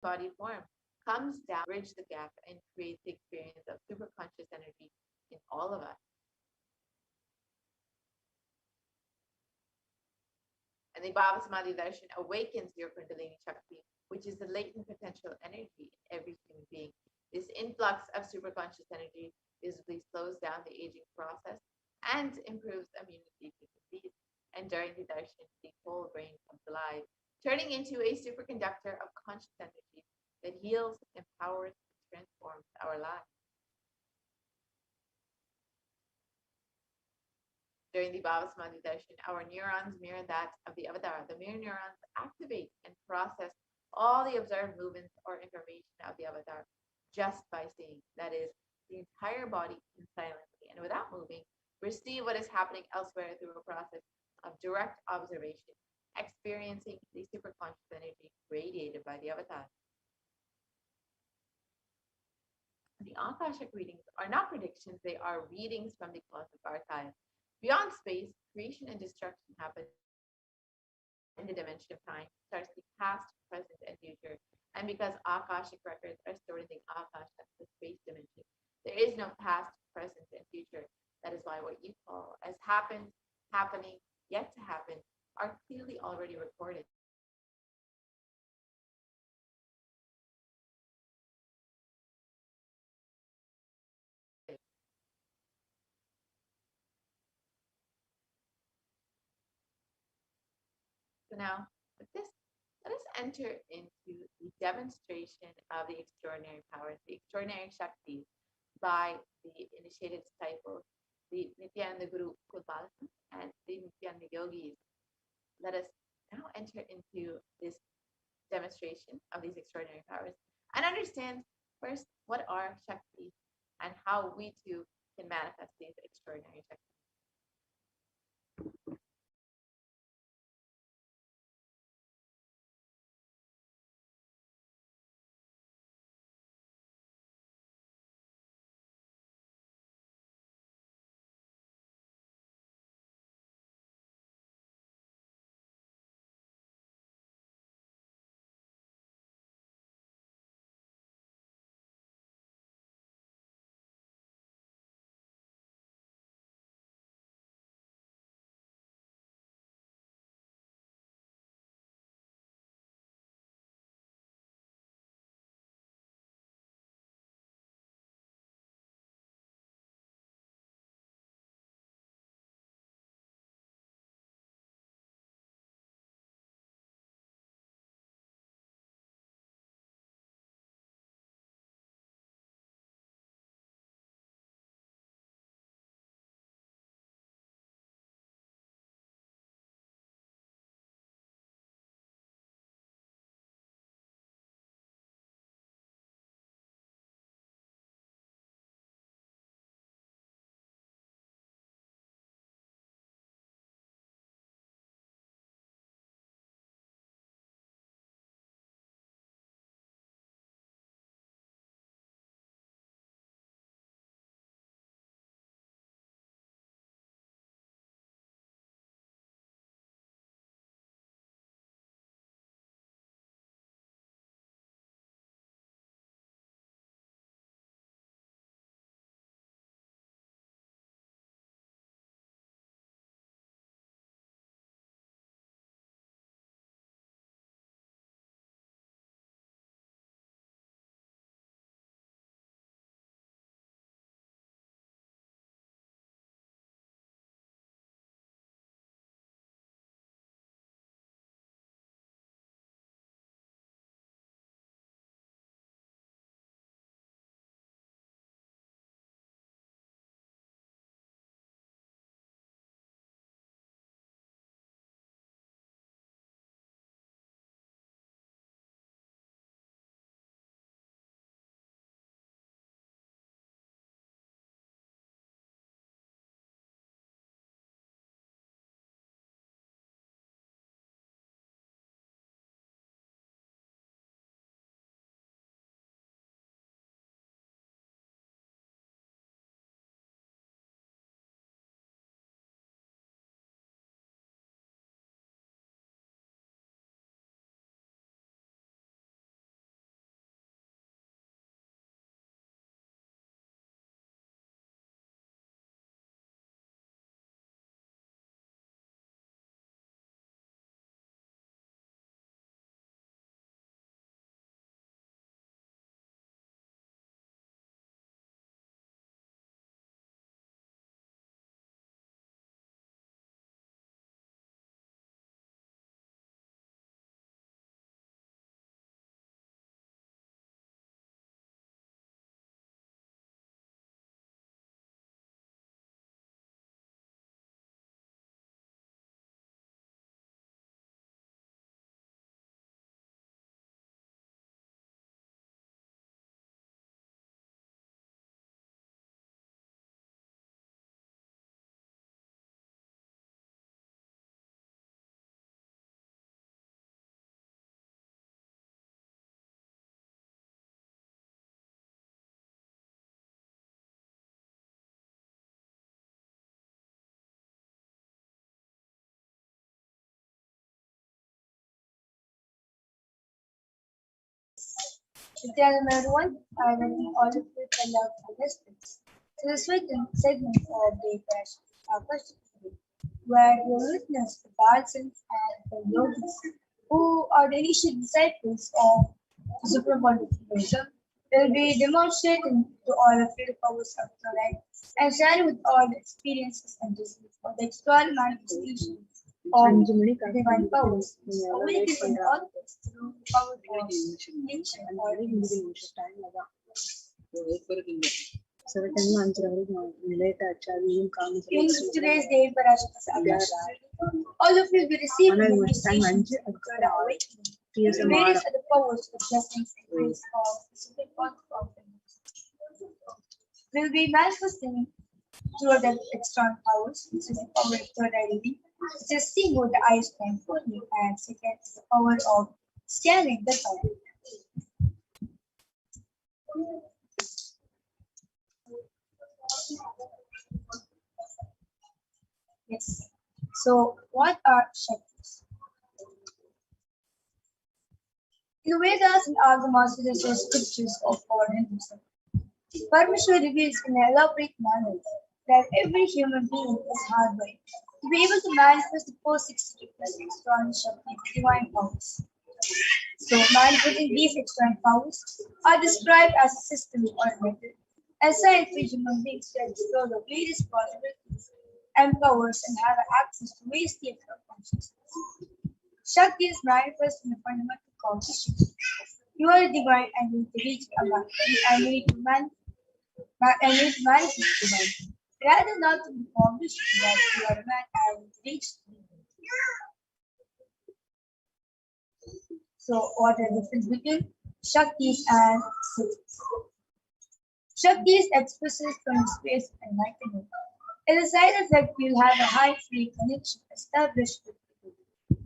body form, comes down, bridge the gap, and creates the experience of superconscious energy in all of us. And the Bhava Samadhi Darshan awakens your Kundalini Shakti, which is the latent potential energy in every human being. This influx of superconscious energy visibly slows down the aging process and improves immunity to disease. And during the darshan, the whole brain comes alive, turning into a superconductor of conscious energy that heals, empowers, and transforms our lives. During the Bhava Samadhi darshan, our neurons mirror that of the avatar. The mirror neurons activate and process all the observed movements or information of the avatar just by seeing. That is, the entire body can silently and without moving receive what is happening elsewhere through a process of direct observation, experiencing the superconscious energy radiated by the avatar. The Akashic readings are not predictions, they are readings from the cosmic archive. Beyond space, creation and destruction happen in the dimension of time, starts the past, present, and future. And because Akashic records are stored in the Akasha, the space dimension, there is no past, present, and future. That is why what you call as happened, happening, yet to happen, are clearly already recorded. So now, with this, let us enter into the demonstration of the extraordinary powers, the extraordinary Shaktis by the initiated disciples, the Nithyananda Guru Kulbalasam and the Nithyananda Yogis. Let us now enter into this demonstration of these extraordinary powers and understand first what are Shaktis and how we too can manifest these extraordinary Shaktis. Nithyananda everyone, I welcome all of you to love and respect to the second segment of the Akashic today, where you witness the Darsans and the yogis who are the initial disciples of the Supreme Body of Buddhism. Will be demonstrating to all of you the powers of the light and sharing with all the experiences and results of the external manifestation of divine powers, awakening all through the power of nature or in today's day, Parashakti, all of you will receive the initiation of awakening. Various are the powers of blessings and grace of the Supreme Lord of the will be manifesting through the external powers, which is the power of third eye reading, which is seeing with the eyes blindfolded, and second is the power of scanning the thought. Yes. So, what are Shaktis? In the Vedas and Agamas, there are scriptures of our Hinduism. Paramashivoham reveals in an elaborate manner that every human being is hardwired to be able to manifest the 460 plus external Shakti, divine powers. So, manifesting these external powers are described as a system or a method, assigned for human beings to explore the various possibilities and powers and have access to various states of consciousness. Shakti is manifest in the fundamental cognition. You are a divine and you need to reach a man, and you need to manifest divine. Rather not to be cognition that you are a man and you reach divine. So, what are the difference between Shaktis and Siddhis? Shaktis expresses from space of enlightenment. As a side effect, you'll have a high free connection established with people.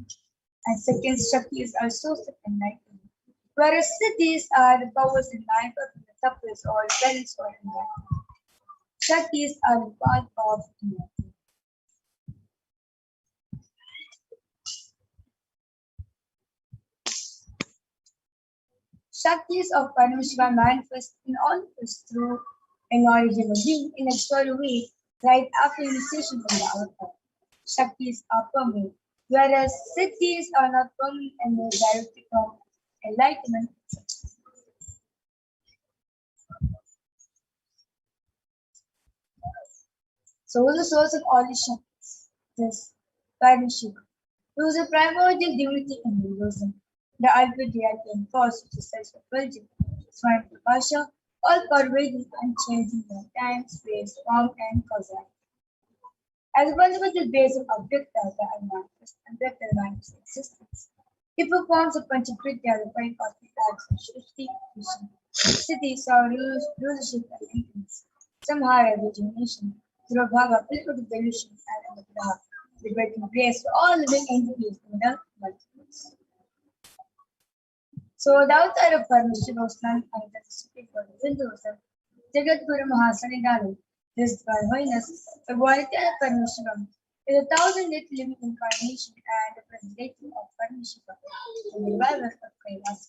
And second, Shaktis are source of enlightenment, whereas Siddhis are the powers in life of the tapas or balance or enlightenment. Shaktis are the path of enlightenment. Shaktis of Paramashivoham manifest in all of us through an original being in a extraordinary way right after initiation from the avatar. Shaktis are permanent, whereas Siddhis are not permanent and may directly from enlightenment. So, who is the source of all these Shaktis? This Paramashivoham, who is a primordial divinity in Hinduism, the ultimate reality and cause which is self-fulfilling, Swayam Prakasha, all pervading and changing the time, space, form, and causality. As a fundamental base of Avyakta, the unmanifest, and Vyakta manifest existence, he performs a Panchakritya, the five cosmic acts of Shrishti, Vision, Siddhi, rulership, and influence, Samhara, regeneration, Durabhava, physical delusion, and Anugraha, liberating grace for all living entities in the multiverse. So, the avatar of Paramashivoham was none other than the Supreme Lord of Hinduism, Jagat Guru Mahasanidanand. This divine holiness, Bhagwan Nithyananda Paramashivam, is a thousand-year living incarnation and representative of Paramashiva, the revival of Kailasa,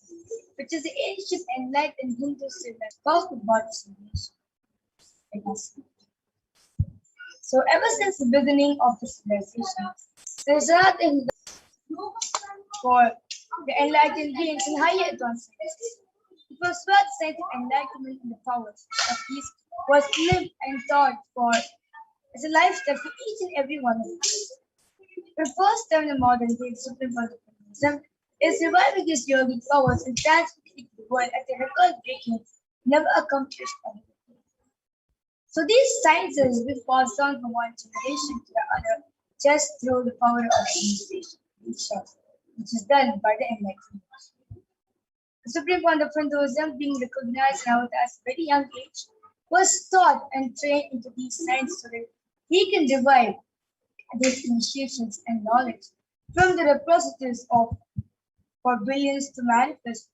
which is the ancient enlightened Hindu civilization cosmic body civilization. So, ever since the beginning of the civilization, there is a in for the enlightened beings in higher advancements. It was first said enlightenment in the powers of these was lived and taught for as a lifestyle for each and every one of us. The first time the modern day Supreme Lord of Hinduism is reviving his yogic powers and transmitting the world at a record-breaking, never accomplished ability. So these sciences will pass on from one generation to the other just through the power of administration, which is done by the enlightened. The Supreme Lord of Hinduism, being recognized now at a very young age, was taught and trained into these sciences so that he can derive these initiations and knowledge from the repositories of for billions to manifest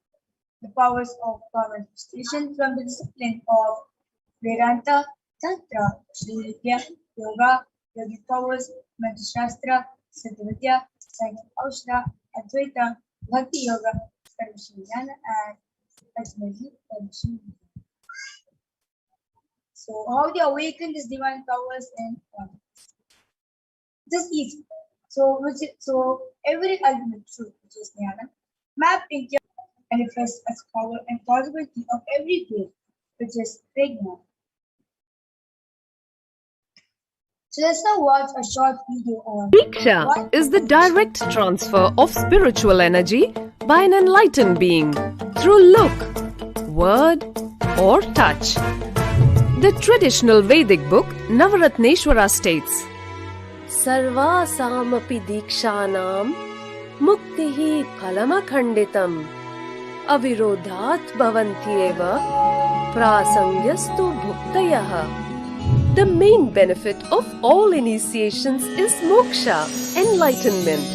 the powers of power manifestation from the discipline of Vedanta, Tantra, Sri Vidya, Yoga, Yogic powers, Mantra Shastra, Siddha Vidya, Science of Aushra, Advaita, Bhakti Yoga, Sarvashriyana, and ultimately Parashakti. So, how they awaken these divine powers and this is easy. So every ultimate truth, which is Jnana, map into manifests as power and possibility of every good, which is Prajna. So let's now watch a short video on Diksha is the direct transfer of spiritual energy by an enlightened being through look, word, or touch. The traditional Vedic book Navaratneshwara states, Sarvasamapi dikshanam muktihi phalamakhanditam avirodhat bhavantyeva prasangyastu bhuktayah. The main benefit of all initiations is moksha, enlightenment.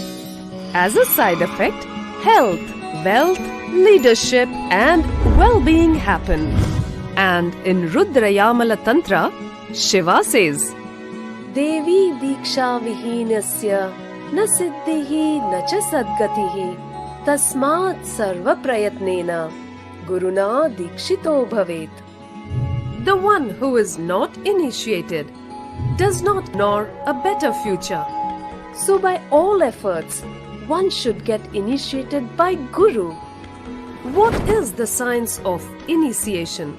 As a side effect, health, wealth, leadership and well-being happen. And in Rudrayamala Tantra, Shiva says, Devi diksha vihinasya na siddhihi na cha sadgatihi tasmat sarva prayatnena guruna dikshito bhavet. The one who is not initiated does not nor a better future. So by all efforts, one should get initiated by Guru. What is the science of initiation?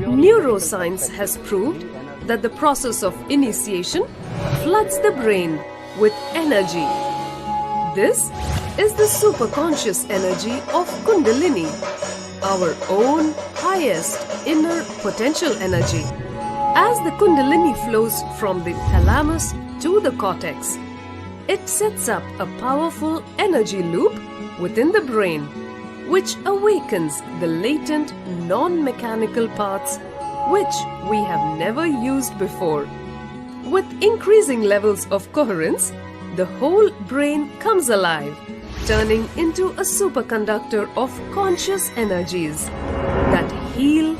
Neuroscience has proved that the process of initiation floods the brain with energy. This is the superconscious energy of Kundalini, our own highest inner potential energy. As the Kundalini flows from the thalamus to the cortex, it sets up a powerful energy loop within the brain, which awakens the latent non-mechanical parts which we have never used before. With increasing levels of coherence, the whole brain comes alive, turning into a superconductor of conscious energies that heal,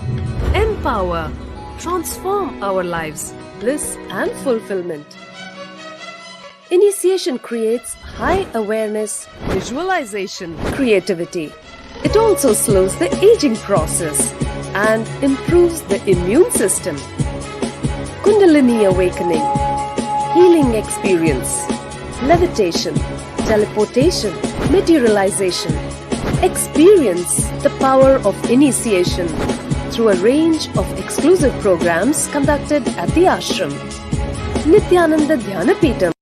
empower, transform our lives, bliss and fulfillment. Initiation creates high awareness, visualization, creativity. It also slows the aging process and improves the immune system. Kundalini awakening, healing experience, levitation, teleportation, materialization. Experience the power of initiation through a range of exclusive programs conducted at the ashram. Nithyananda Paramashivam.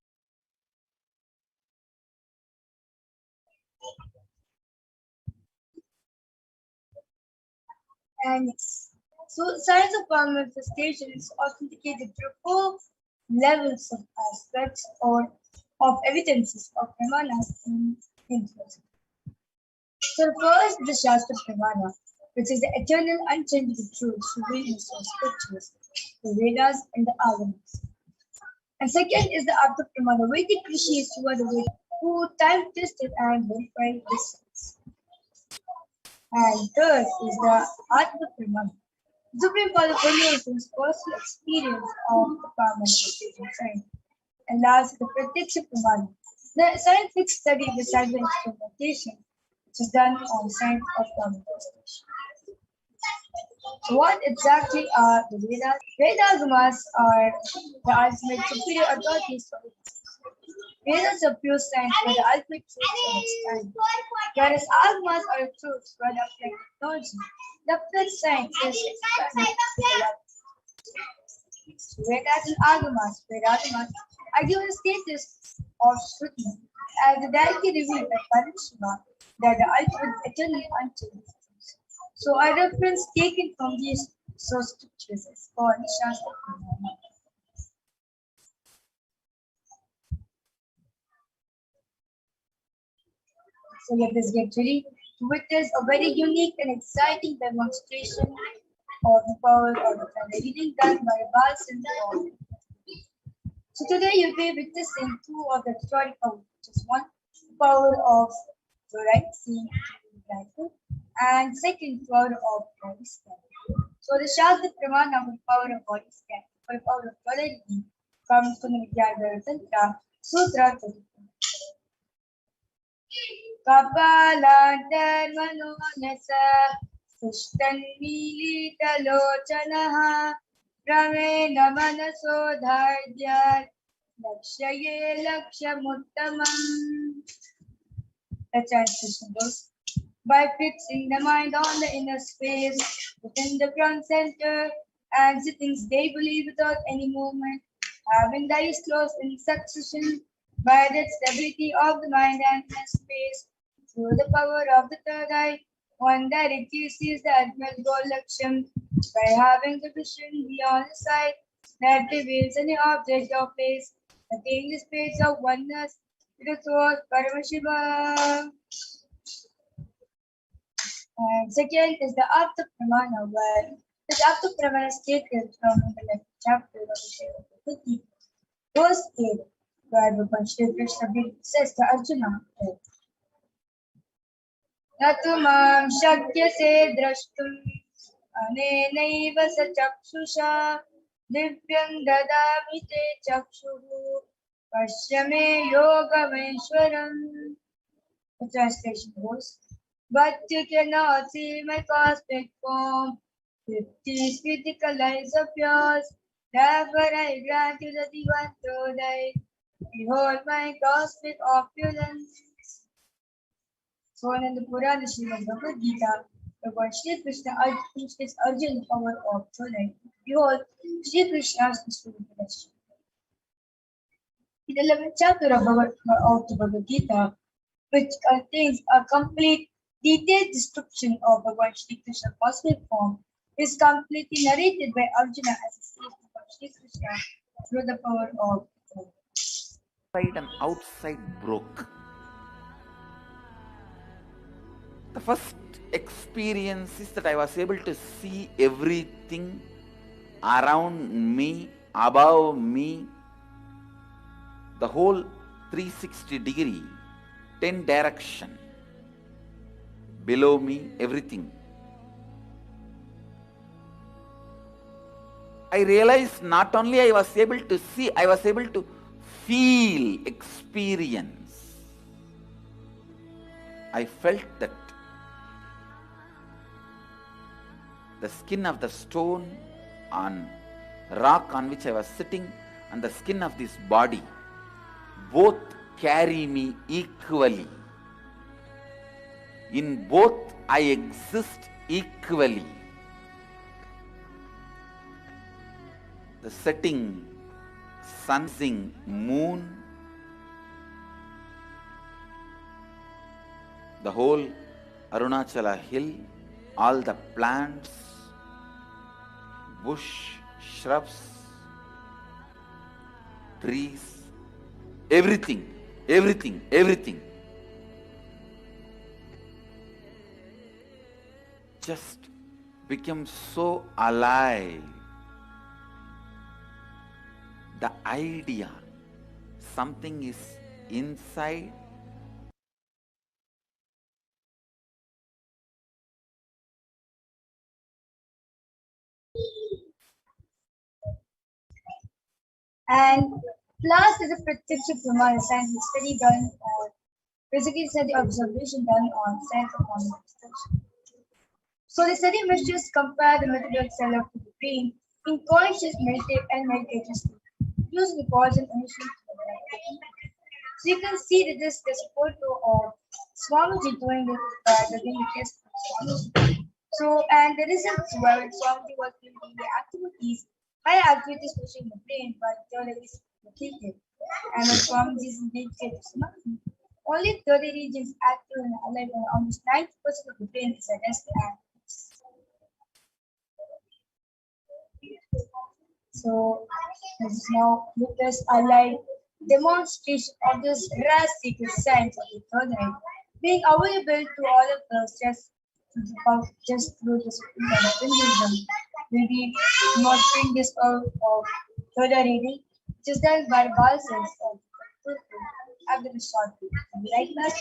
and so science of power manifestation is authenticated through 4 levels of aspects or of evidences of Pramana in influence. So first, the Shastra Pramana, which is the eternal, unchangeable truths revealed in the scriptures, the Vedas and the Agamas. And second is the Artha Pramana, Vedic rishis who are the Vedas, who time-tested and verified this science. And third is the Atma Pramana, Supreme Father Paramashivoham's personal experience of the power manifestation science. And last, the Pratyaksha Pramana, the scientific study beside the experimentation, which is done on the science of power manifestation. So what exactly are the Vedas? Vedas are the ultimate superior authorities for it. Vedas are pure science where the ultimate truths are explained, whereas Agamas are the truths where the applied technology, the applied science is expanded to the level. So Vedas and Agamas are given the status of Shruti as the directly revealed by Paramashivoham that the ultimate eternal unchangeable. So a reference taken from these source scriptures is called Shastra Pramana. So let us get ready to witness a very unique and exciting demonstration of the power of the planet, reading done by Balsindar. So today you'll be witnessing 2 of the historic powers, which is one, the power of the right seeing rifle, and second, power of body scan. So the Shastra Pramana for the power of body scan, for the power of body comes from the Nithyananda Tantra, Sutra 34. Kapalantar manonasa तुष्टन्मीलितलोचनः रमेण मनसो धार्यात् लक्ष्ये लक्ष्यमुत्तमम्. The translation goes, by fixing the mind on the inner space within the ground center and sitting stably without any movement, having the eyes closed in succession, by that stability of the mind and inner space, through the power of the third eye, one directly sees the ultimate goal Laksham, by having the vision beyond the sight that reveals any object or place, attaining the space of oneness with the source Paramashivoham. And second is the Apta Pramana, where this Apta Pramana is taken from the next chapter of the Bhagavad Gita. Verse 8, where Bhagavan Shri Krishna says to Arjuna, Natumam shakyase drashtum anenaiva sa chakshusha divyam dadami te chakshuhu pashyame yogameshwaram. The translation goes, but you cannot see my cosmic form with these critical eyes of yours. Therefore I grant you the divine today. Behold my cosmic opulence. So in the Purana Srimad Bhagavad Gita, Lord Shri Krishna teaches Arjuna the power of today. Behold, Shri Krishna's instrumentation. In the 11th chapter of the Bhagavad Gita, which contains a complete detailed description of Bhagavan Shri Krishna's cosmic form, is completely narrated by Arjuna as he sees Bhagavan Shri Krishna through the power of God. Inside and outside broke. The first experience is that I was able to see everything around me, above me, the whole 360 degree, 10 direction, below me, everything. I realized not only I was able to see, I was able to feel, experience. I felt that the skin of the stone on rock on which I was sitting and the skin of this body both carry me equally. In both I exist equally. The setting, sun, moon, the whole Arunachala hill, all the plants, bush, shrubs, trees, everything, everything, everything. Just became so alive. The idea, something is inside. And last is a practical Pramana scientific study done on physical study observation done on science of manifestation. So the study measures compare the method cell of the brain in conscious meditative and meditative state using the cause and emission. So you can see that this is a photo of Swamiji doing the test. So and the results were Swamiji was doing the activities. High activities pushing the brain, but the other is located. And the Swamiji is dedicated to Samadhi. Only 30 regions active and alive, and almost 90% of the brain is at rest and so this is now witness a live demonstration of this rare secret science of the third eye being available to all of us just through this Hinduism. We'll be demonstrating this of third eye reading, which is done by Balsas after the short video. Like that.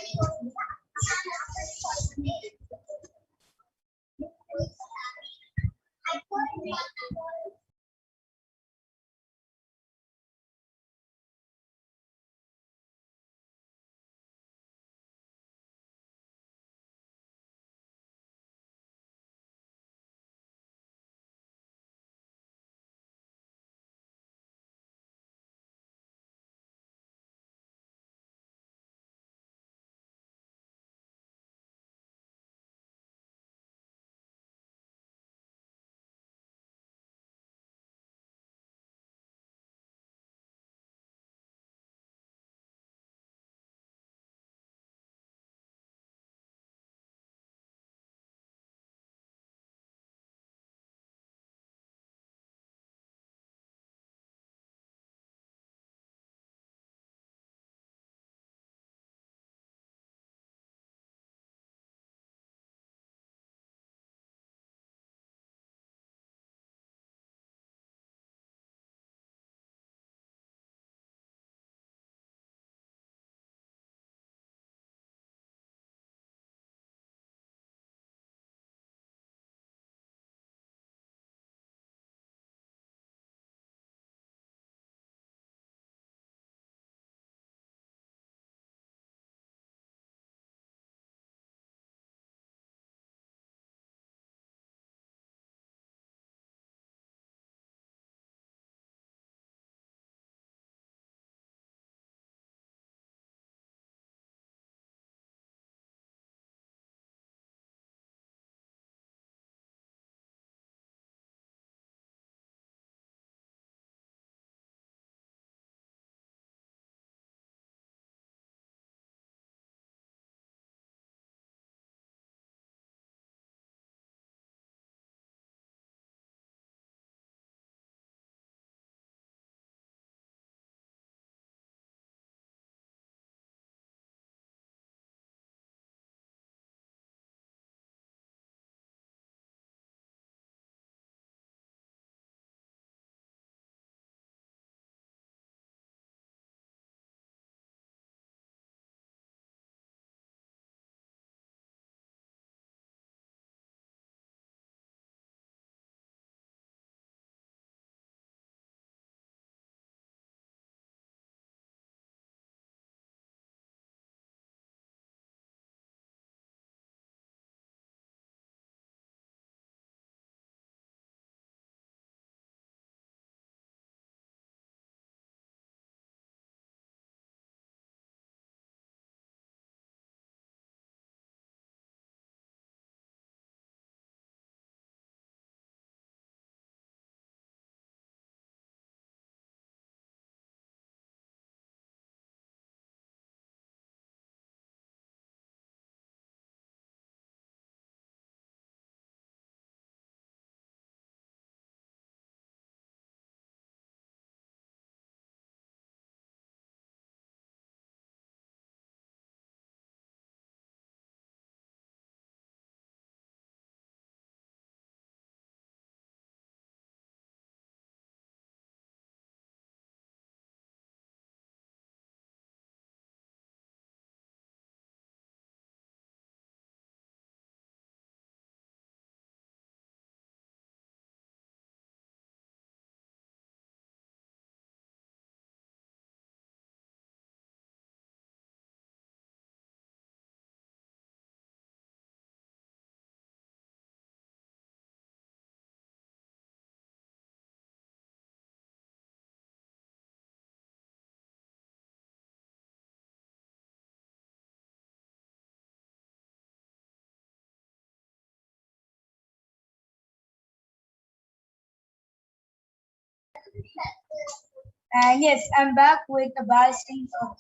And yes, I'm back with a ballasting of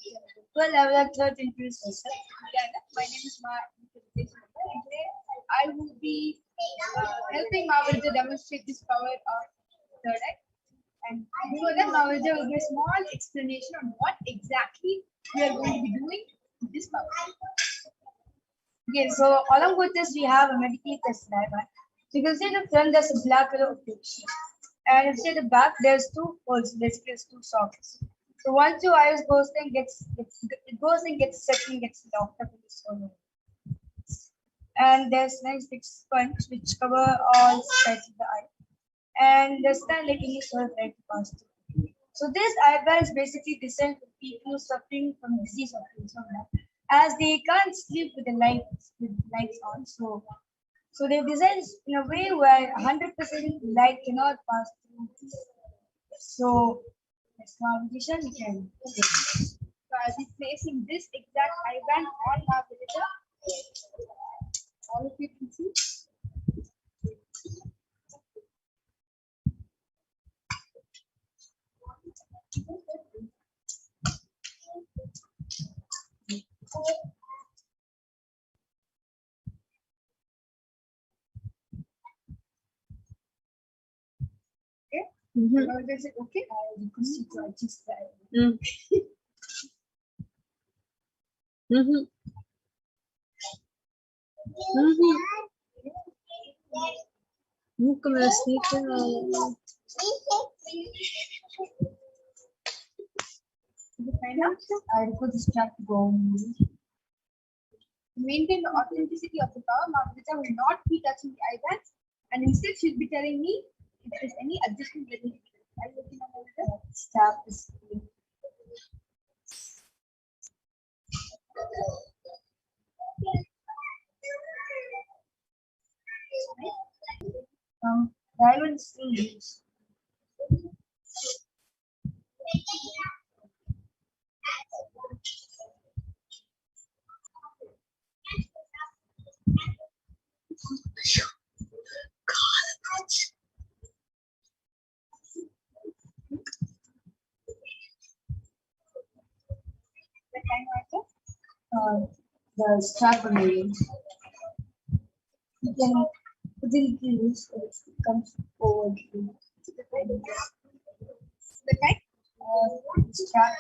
12 level 3rd introduce myself. My name is Ma, and today I will be helping Mavarija to demonstrate this power of third eye. And before that, Mavarija will give a small explanation on what exactly we are going to be doing with this power. Okay, so along with this, we have a medically tested diagram. So you can see the front, there's a black color of the sheet. And if you see the back, there's two holes, basically it's two sockets. So once your iris goes in, it goes and gets set and gets locked up in this hole. And there's nice big sponge which cover all sides of the eye. And there's not like any sort of light pass through. So this eye band is basically designed for people suffering from disease of insomnia, as they can't sleep with the lights on. So they designed in a way where 100% light cannot pass through. So that's now vision we can. Okay. So I'll be placing this exact eye band on our villager. All of you can see. Is it okay? I request you to adjust that. I request this track to go. To maintain the authenticity of the power, Mahavita will not be touching the eye bands, and instead she'll be telling me if there is any adjustment that needs to be done. Are you looking at the staff is diamond sleeves. The strap on the wings. You can put it in use so it comes forward. The kind strap.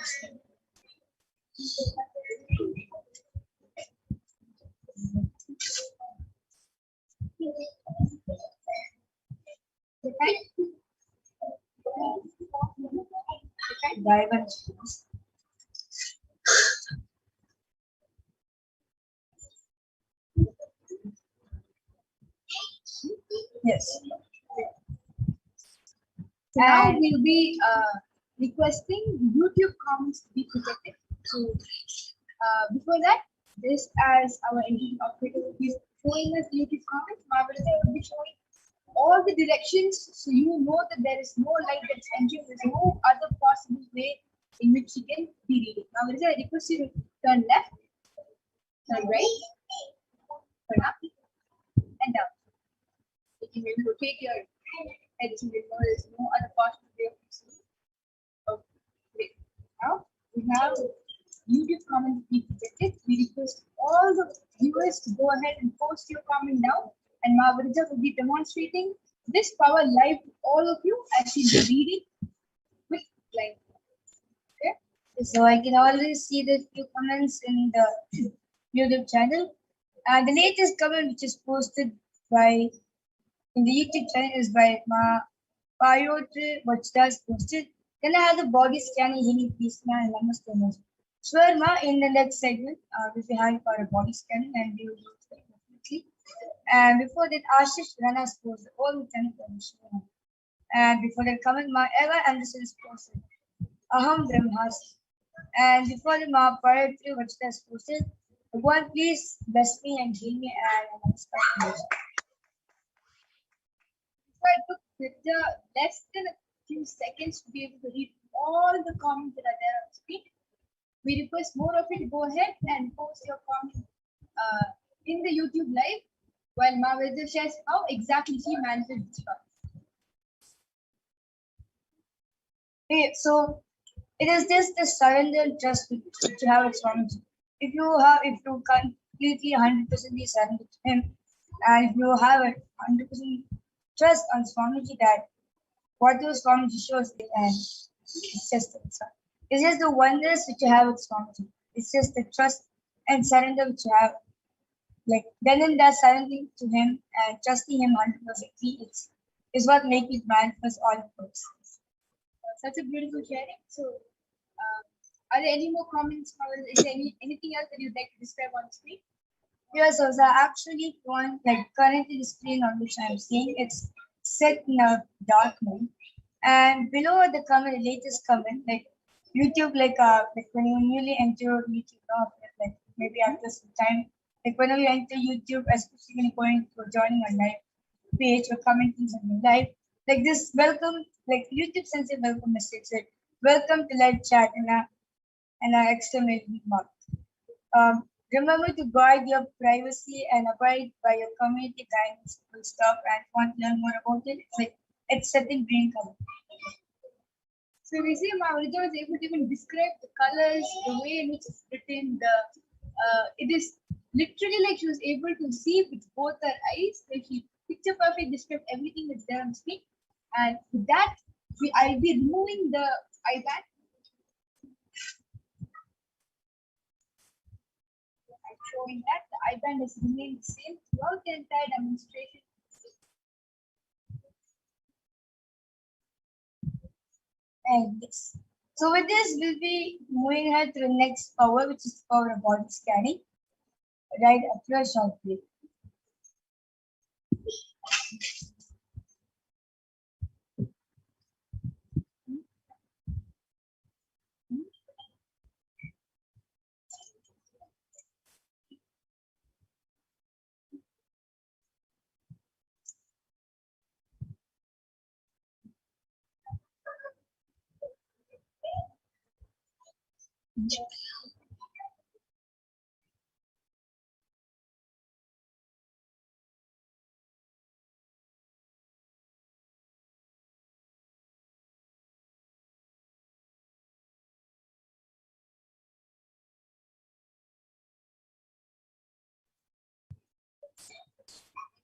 The kind diamond. Yes. So now we'll be requesting YouTube comments to be protected. So before that, this as our engine operator will be showing us YouTube comments. Mahavita will be showing all the directions, so you know that there is no light that's entering. There's no other possible way in which you can be reading. Mahavita, I request you to turn left, turn right, turn up, and down. You may rotate your head so you know there's no other possible way of seeing. Okay. Now we have YouTube comments be protected. We request all the viewers to go ahead and post your comment now, and Mahavita will be demonstrating this power live to all of you as she'll be reading with line. Okay. So I can already see the few comments in the YouTube channel. And the latest comment which is posted by in the YouTube channel is by Parashakti, which does posted. Then I have the body scanning healing piece now and namaste. Sure, Ma, in the next segment, we'll be having for a body scanning and we will do it definitely. And before that, Ashish Rana is posted all Lieutenant Paramashivoham. And before that, comment Ma Eva Anderson is posted. Aham Brahmas. And before the Ma Parashakti, which does posted. One, please bless me and heal me and namaste. So I took less than a few seconds to be able to read all the comments that are there on the screen. We request more of you to go ahead and post your comment in the YouTube live while Mahavita shares how exactly she manages this problem. Okay, so It is just the surrender and trust which you have with Swamiji. If you completely 100% be surrender to him, and if you have a 100% trust on Swamiji that whatever Swamiji shows, and it's just the oneness which you have with Swamiji. It's just the trust and surrender which you have. Like then and there, surrendering to him and trusting him 100% is what makes it manifest all the works. Such a beautiful sharing. So, are there any more comments? Or is there anything else that you'd like to describe on screen? Yes, so actually one like currently the screen on which I'm seeing it's set in a dark mode, and below the comment, the latest comment, like YouTube, like when you newly enter YouTube, like maybe after some time, like whenever you enter YouTube, especially when you're going to joining a live page or commenting something live, like this welcome, like YouTube sends a welcome message, like welcome to live chat and a exclamation mark. Remember to guard your privacy and abide by your community guidance full stop, and want to learn more about it. It's like it's setting green color. So we see Maurita was able to even describe the colors, the way in which it's written. It is literally like she was able to see with both her eyes. Like she picture perfect described everything that's there on screen. And with that, I'll be removing the iPad. I'm showing that the iPad has remained the same throughout the entire demonstration. And this. So with this, we'll be moving ahead to the next power, which is the power of body scanning. Right after a short break.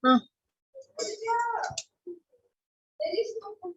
There is no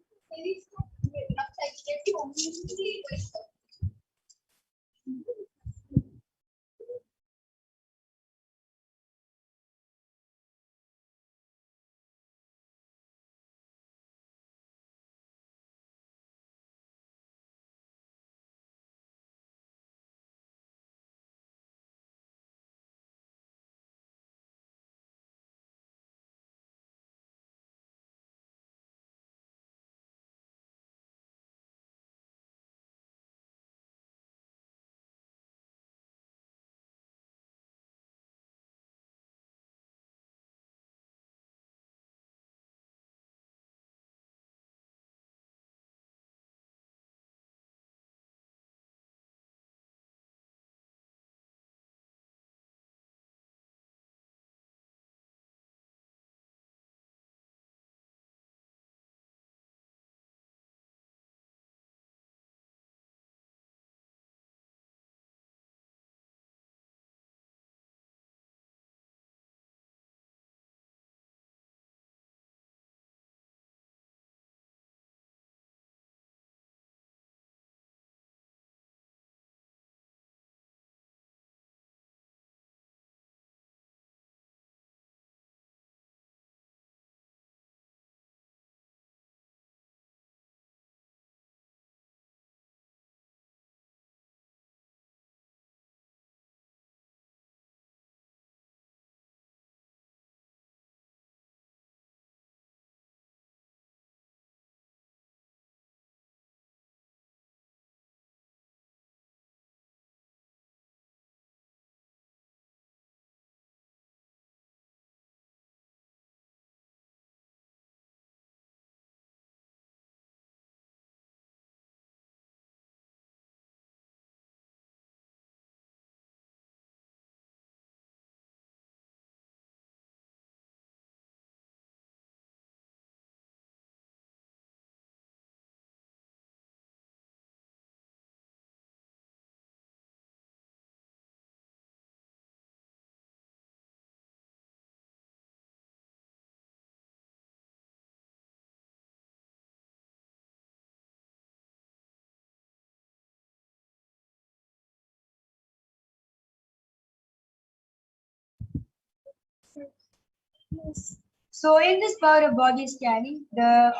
So in this power of body scanning, the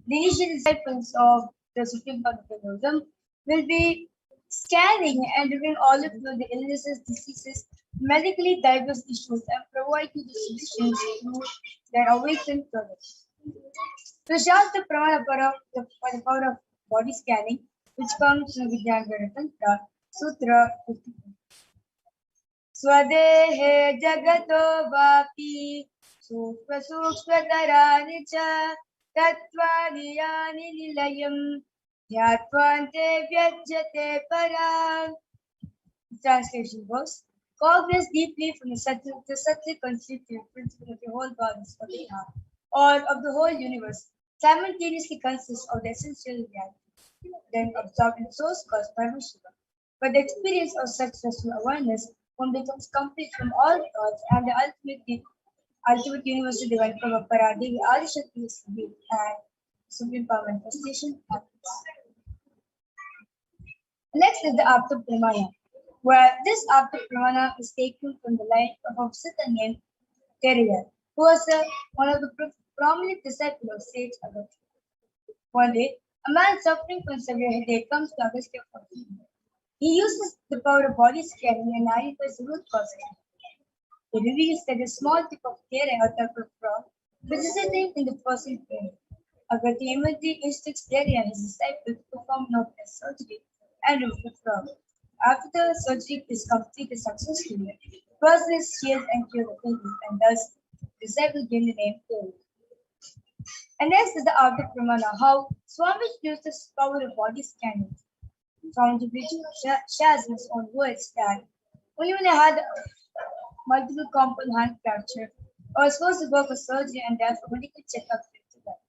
initial disciples of the Supreme Paramashivoham will be scanning and reviewing all of the illnesses, diseases, medically diverse issues, and provide you the solutions through their awakened products. So Shastra Pramana for the power of body scanning, which comes from Vidyanagara Tantra, Sutra 54. स्वदेहे जगतो वापि सूक्ष्मसूक्ष्मतराणि च तत्त्वानि यानि निलयम् ध्यात्वान्ते व्यज्यते पराम्. Translation goes, cognizant deeply from the subtly constitutive principle of the whole bodies of the heart or of the whole universe simultaneously consists of the essential reality, then absorbed in the source called Paramashiva. But the experience of such restful awareness one becomes complete from all thoughts and the ultimate universal divine power of Paradevi Adishakti is revealed and supreme power manifestation happens. Next is the Apta Pramana, where this Apta Pramana is taken from the life of a sister named Terria, who was one of the prominent disciples of sage Agastya. One day, a man suffering from severe headache comes to Agastya for treatment. He uses the power of body scanning and identifies the root cause. He reveals that a small tip of hair or type of frog visiting in the person's brain. Agastya immediately instructs Terria and his disciple to perform an open surgery and remove the frog. After the surgery is completed successfully, the person is healed and cured of illness, and thus the disciple gained the name Terria. And next is the Arctic Pramana, how Swami used this power of body scanning. Swami shares his own words that when I had multiple compound hand fracture, I was forced to go for surgery and therefore medical checkup to that.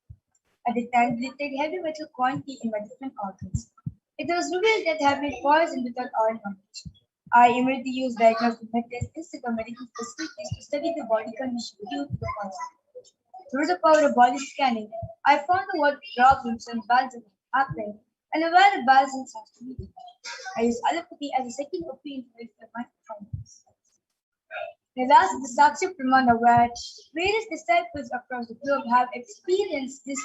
At the time, they detected heavy metal quantity in my different organs. It was revealed that I had been poisoned without all knowledge. I immediately used diagnostic methods instead of medical facilities to study the body condition due to the poison. Through the power of body scanning, I found out what problems and balances happened and where the balance has to be. I use allopathy as a second opinion to verify my findings. The last is the Sakshi Pramana, where various disciples across the globe have experienced these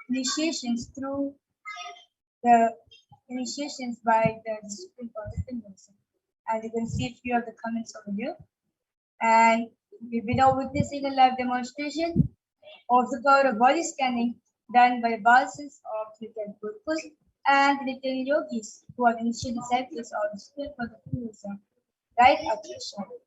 initiations through the initiations by the discipline of the Hinduism. And you can see a few of the comments over here. And we've been now witnessing a live demonstration of the power of body scanning done by Balsas of Nityan Gurukul and the Nityan yogis who are initial disciples of the spirit of the Hinduism, right after the shadow.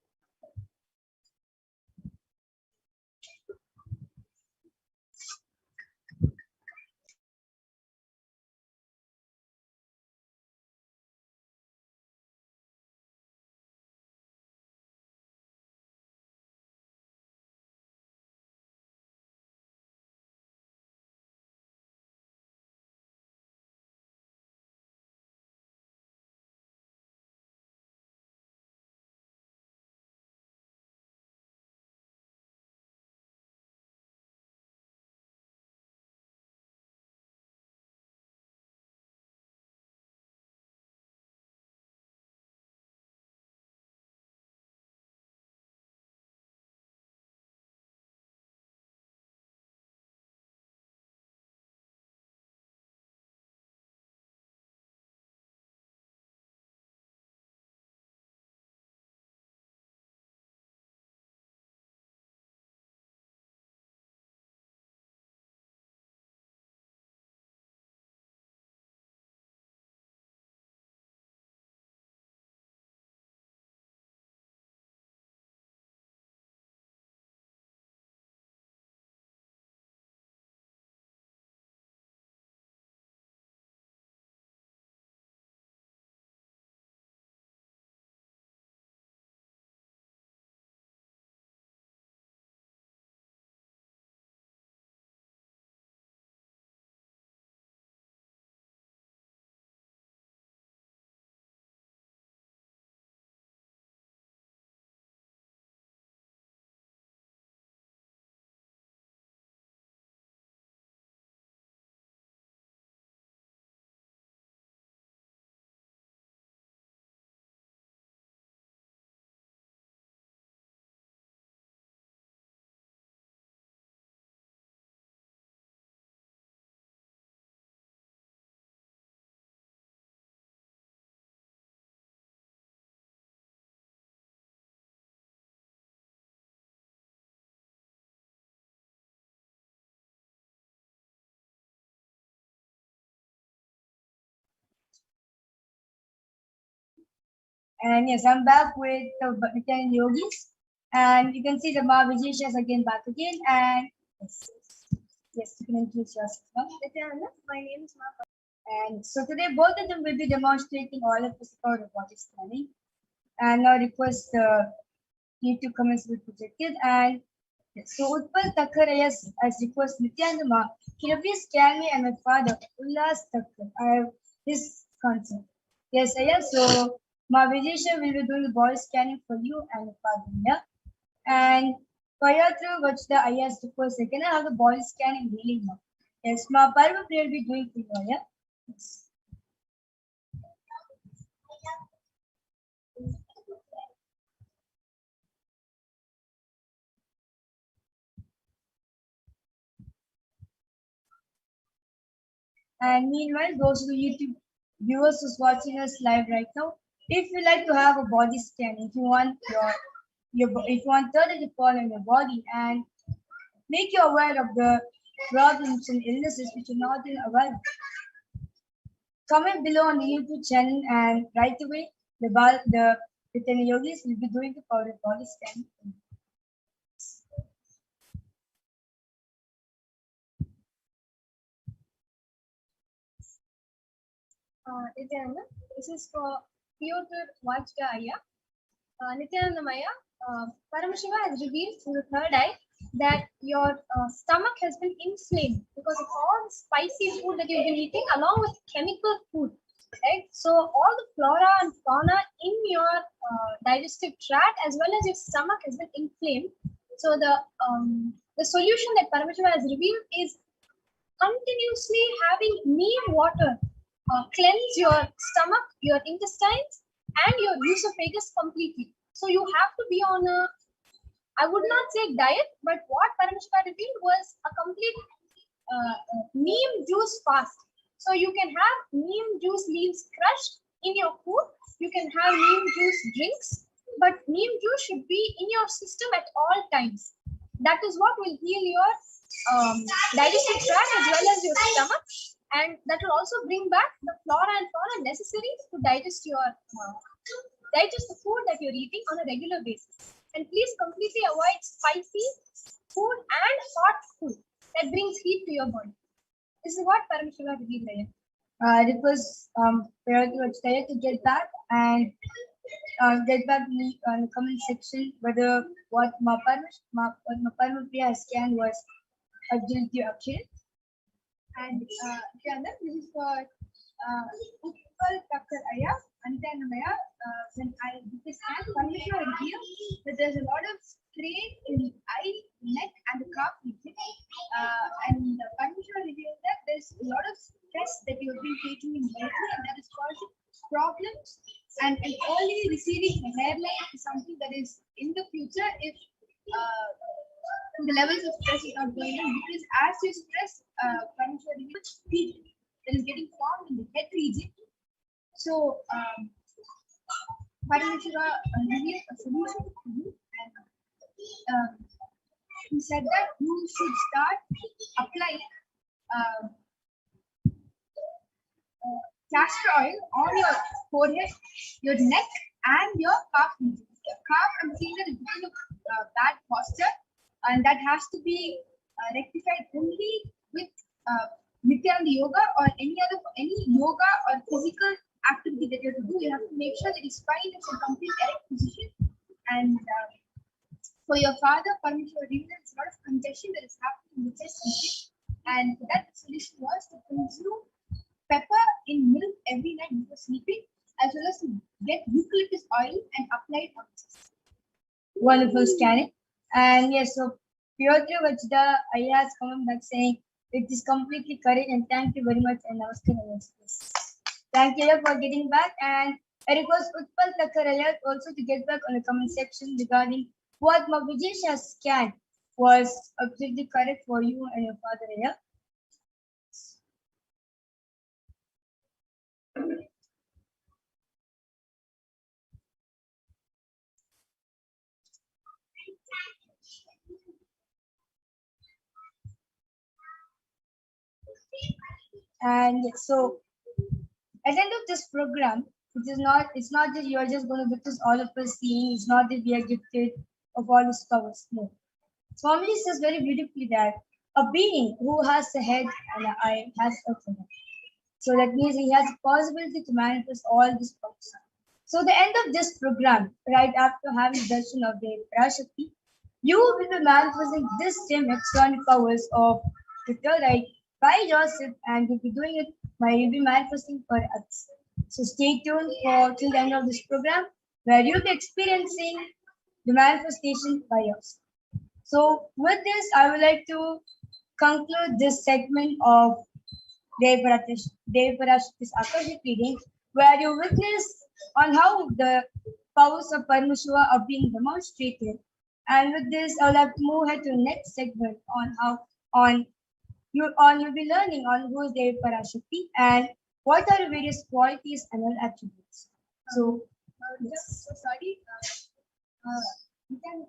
And yes, I'm back with the Nithyananda Yogis. And you can see the Mahavijaya is again back again. And yes, you can introduce yourself now. Nithyananda, my name is Mark. And so today both of them will be demonstrating all of us about body scanning. And now request you to commence with projected. And so Utpal Thakkar as request Nithyananda Ma, can you please scan me and my father, Ullas Thakkar? I have his consent. Yes, Ayah. So Mahavijaya will be doing the body scanning for you and your father, yeah? And Payatra Vachda Ayah's request, can I have the body scanning healing now? Yes, Ma Parva will be doing for you, yeah? Yes. And meanwhile, those of the YouTube viewers who's watching us live right now, if you like to have a body scan, if you want if you want third degree fall in your body and make you aware of the problems and illnesses which you're not aware of, comment below on the YouTube channel and right away the Nithyananda Yogis will be doing the powder body scan. Nithyananda, this is for Pyotr Vajgaya. Nithyananda Maya, Paramashiva has revealed through the third eye that your stomach has been inflamed because of all the spicy food that you've been eating along with chemical food. Right? So all the flora and fauna in your digestive tract as well as your stomach has been inflamed. So the solution that Paramashiva has revealed is continuously having neem water cleanse your stomach, your intestines, and your esophagus completely. So you have to be on a, I would not say diet, but what Paramashiva revealed was a complete neem juice fast. So you can have neem juice leaves crushed in your food. You can have neem juice drinks, but neem juice should be in your system at all times. That is what will heal your digestive tract as well as your stomach, and that will also bring back the flora and fauna necessary to digest the food that you're eating on a regular basis. And please completely avoid spicy food and hot food that brings heat to your body. This is what Paramashiva revealed here. It was Vajgaya to get back and get back in the comment section whether what Maparma Priya has scanned was absolutely accurate. And this is for Utpal Thakkar Ayah, Nithyananda Maya. When I did this scan, Paramashiva revealed that there's a lot of strain in the eye, neck, and the calf region. And Paramashiva revealed that there's a lot of stress that you have been taking in lately, and that is causing problems. And an early receding hairline is something that is in the future if the levels of stress is not going on, because as you stress, Paramashiva revealed heat that is getting formed in the head region. So Paramashiva revealed a solution for you, and he said that you should start applying castor oil on your forehead, your neck, and your calf region. Your calf, I'm seeing that it's because of bad posture, and that has to be rectified only with Nithyananda yoga or any yoga or physical activity that you have to do. You have to make sure that his spine is in complete erect position. And for your father, Paramashiva revealed there's a lot of congestion that is happening in the chest region, and that solution was to consume pepper in milk every night before sleeping, as well as to get eucalyptus oil and apply it on the chest. Wonderful scanning. And yes, so Pyotr Vajda Ayah has come back saying it is completely correct and thank you very much and namaskar. Thank you for getting back, and I request Utpal Thakkar Ayah also to get back on the comment section regarding what Mahavijaya has scanned was absolutely correct for you and your father Ayah. And so at the end of this program, It's not that you're just going to, because all of us seeing, it's not that we are gifted of all these powers. No. Swamiji says very beautifully that a being who has a head and an eye has a head. So that means he has the possibility to manifest all these powers. So the end of this program, right after having darshan of the Parashakti, you will be manifesting this same external powers of the third eye by yourself, and you'll be doing it by you'll be manifesting for others. So stay tuned for till the end of this program, where you'll be experiencing the manifestation by yourself. So with this, I would like to conclude this segment of Dev Parashakti's Akashic reading, where you witness on how the powers of Paramashiva are being demonstrated. And with this, I would like to move ahead to the next segment on how on you'll be learning on who is Dev Parashakti and what are the various qualities and attributes. So Just so sorry. You can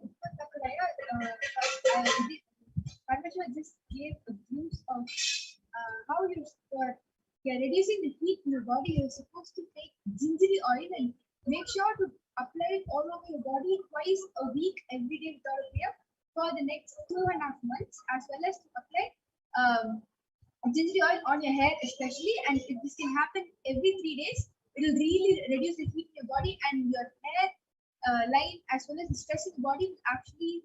Parmeshwar just gave a glimpse of how you're reducing the heat in your body. You're supposed to take gingery oil and make sure to apply it all over your body twice a week, every day without a fail, for the next 2.5 months, as well as to apply gingery oil on your hair, especially. And if this can happen every 3 days, it will really reduce the heat in your body, and your hair line as well as the stress in the body will actually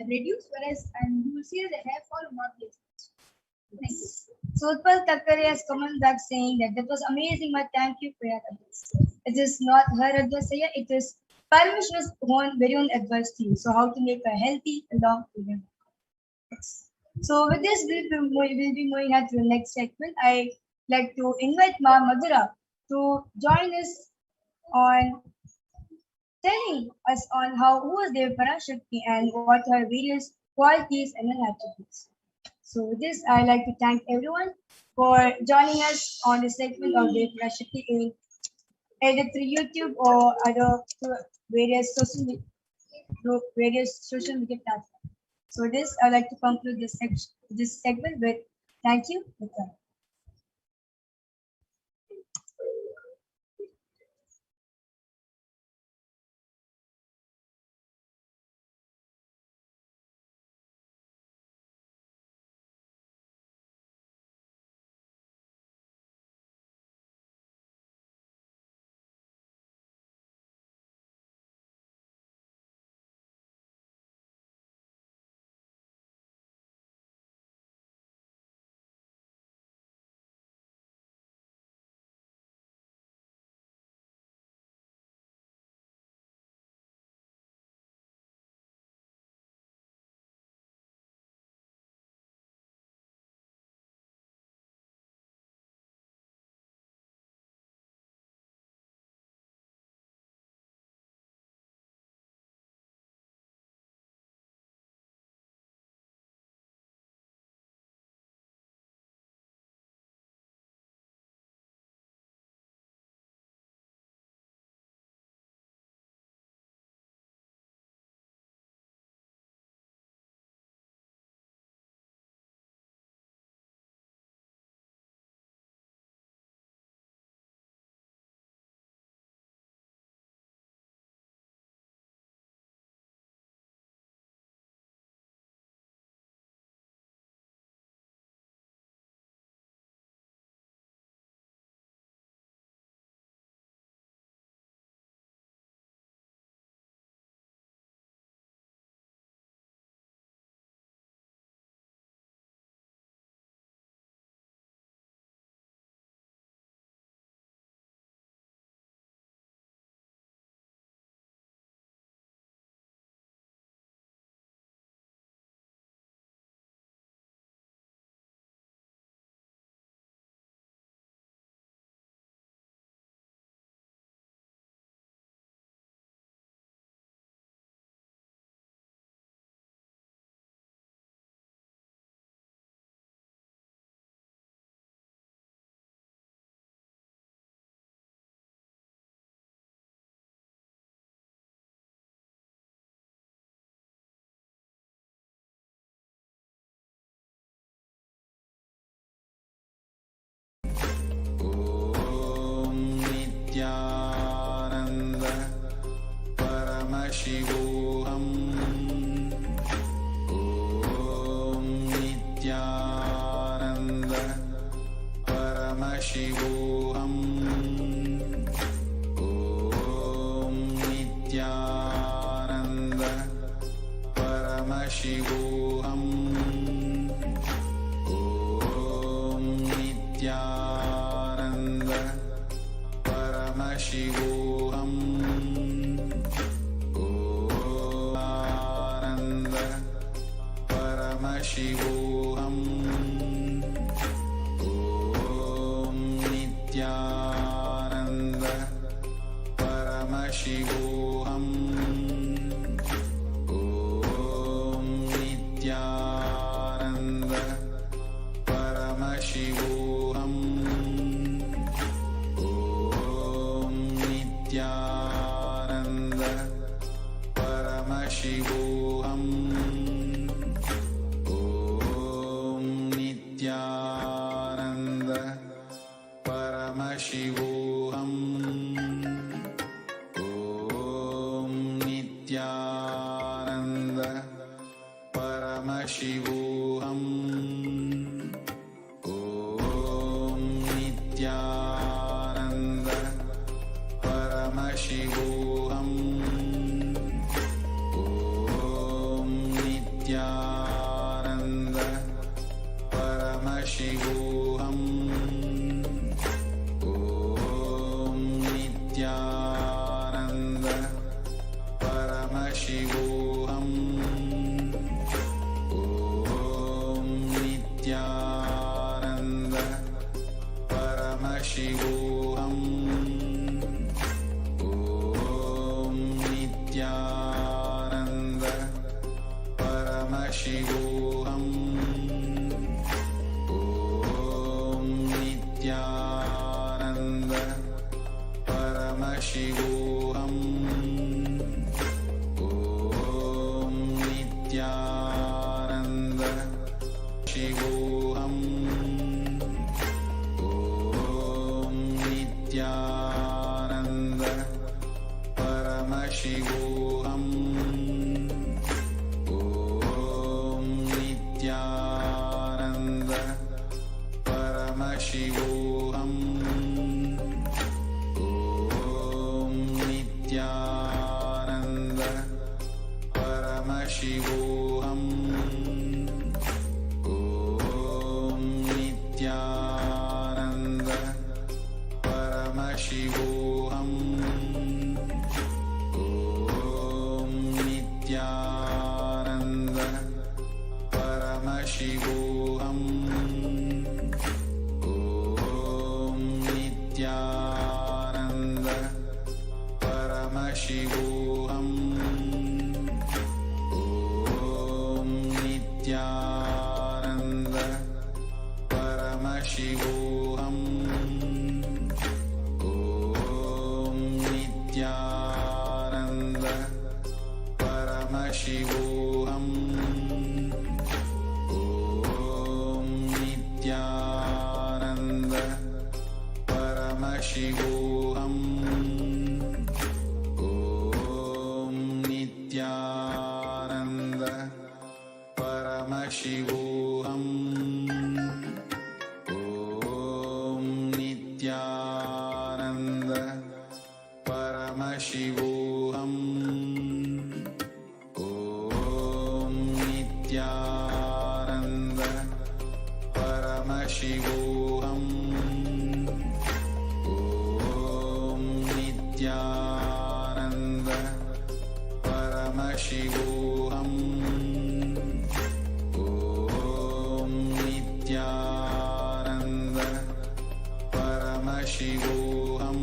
reduce, whereas and you will see that the hair fall will not be as much. Thank you. So Utpal Thakkare has come back saying that that was amazing, but thank you for your advice. It is not her advice here, it is Parmeshwar's very own advice to you. So how to make a healthy, long living. Yes. So with this, we'll be moving on to the next segment. I like to invite Ma Madhura to join us on telling us on how who is Dev Parashakti and what are various qualities and attributes. So with this, I like to thank everyone for joining us on this segment of Dev Parashakti, either through YouTube or other through various social media platforms. So this, I like to conclude this segment with thank you. Goodbye. Paramashivoham. Om Nithyananda Paramashivoham. Om Nithyananda Paramashivoham. Om Nithyananda Paramashivoham. Nithyananda Paramashivoham. Om Nithyananda Paramashivoham. Om Nithyananda Paramashivoham. Om Nithyananda Paramashivoham. Om Nithyananda Paramashivoham. Om Nithyananda Paramashivoham. Om Nithyananda Paramashivoham. Om Nithyananda Paramashivoham. Om Nithyananda Paramashivoham. Om Nithyananda Paramashivoham. Om Nithyananda Paramashivoham. Om Nithyananda Shivoham. Om Nithyananda Paramashivoham. Om Nithyananda Paramashivoham. Om Nithyananda Paramashivoham. Om Nithyananda Paramashivoham. Om Nithyananda Paramashivoham. Om Nithyananda Paramashivoham. Om Nithyananda Paramashivoham. Om Nithyananda Paramashivoham. Om Nithyananda Paramashivoham. Om Nithyananda Paramashivoham. Om Nithyananda Paramashivoham. Om Nithyananda Paramashivoham. Om Nithyananda Paramashivoham. Om Nithyananda Paramashivoham.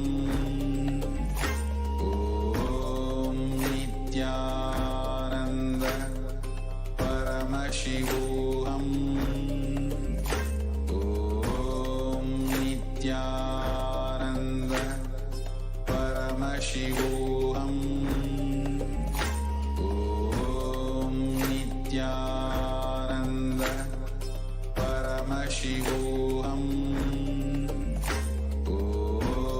Om Nithyananda Paramashivoham. Om Nithyananda Paramashivoham. Om Nithyananda Paramashivoham. Om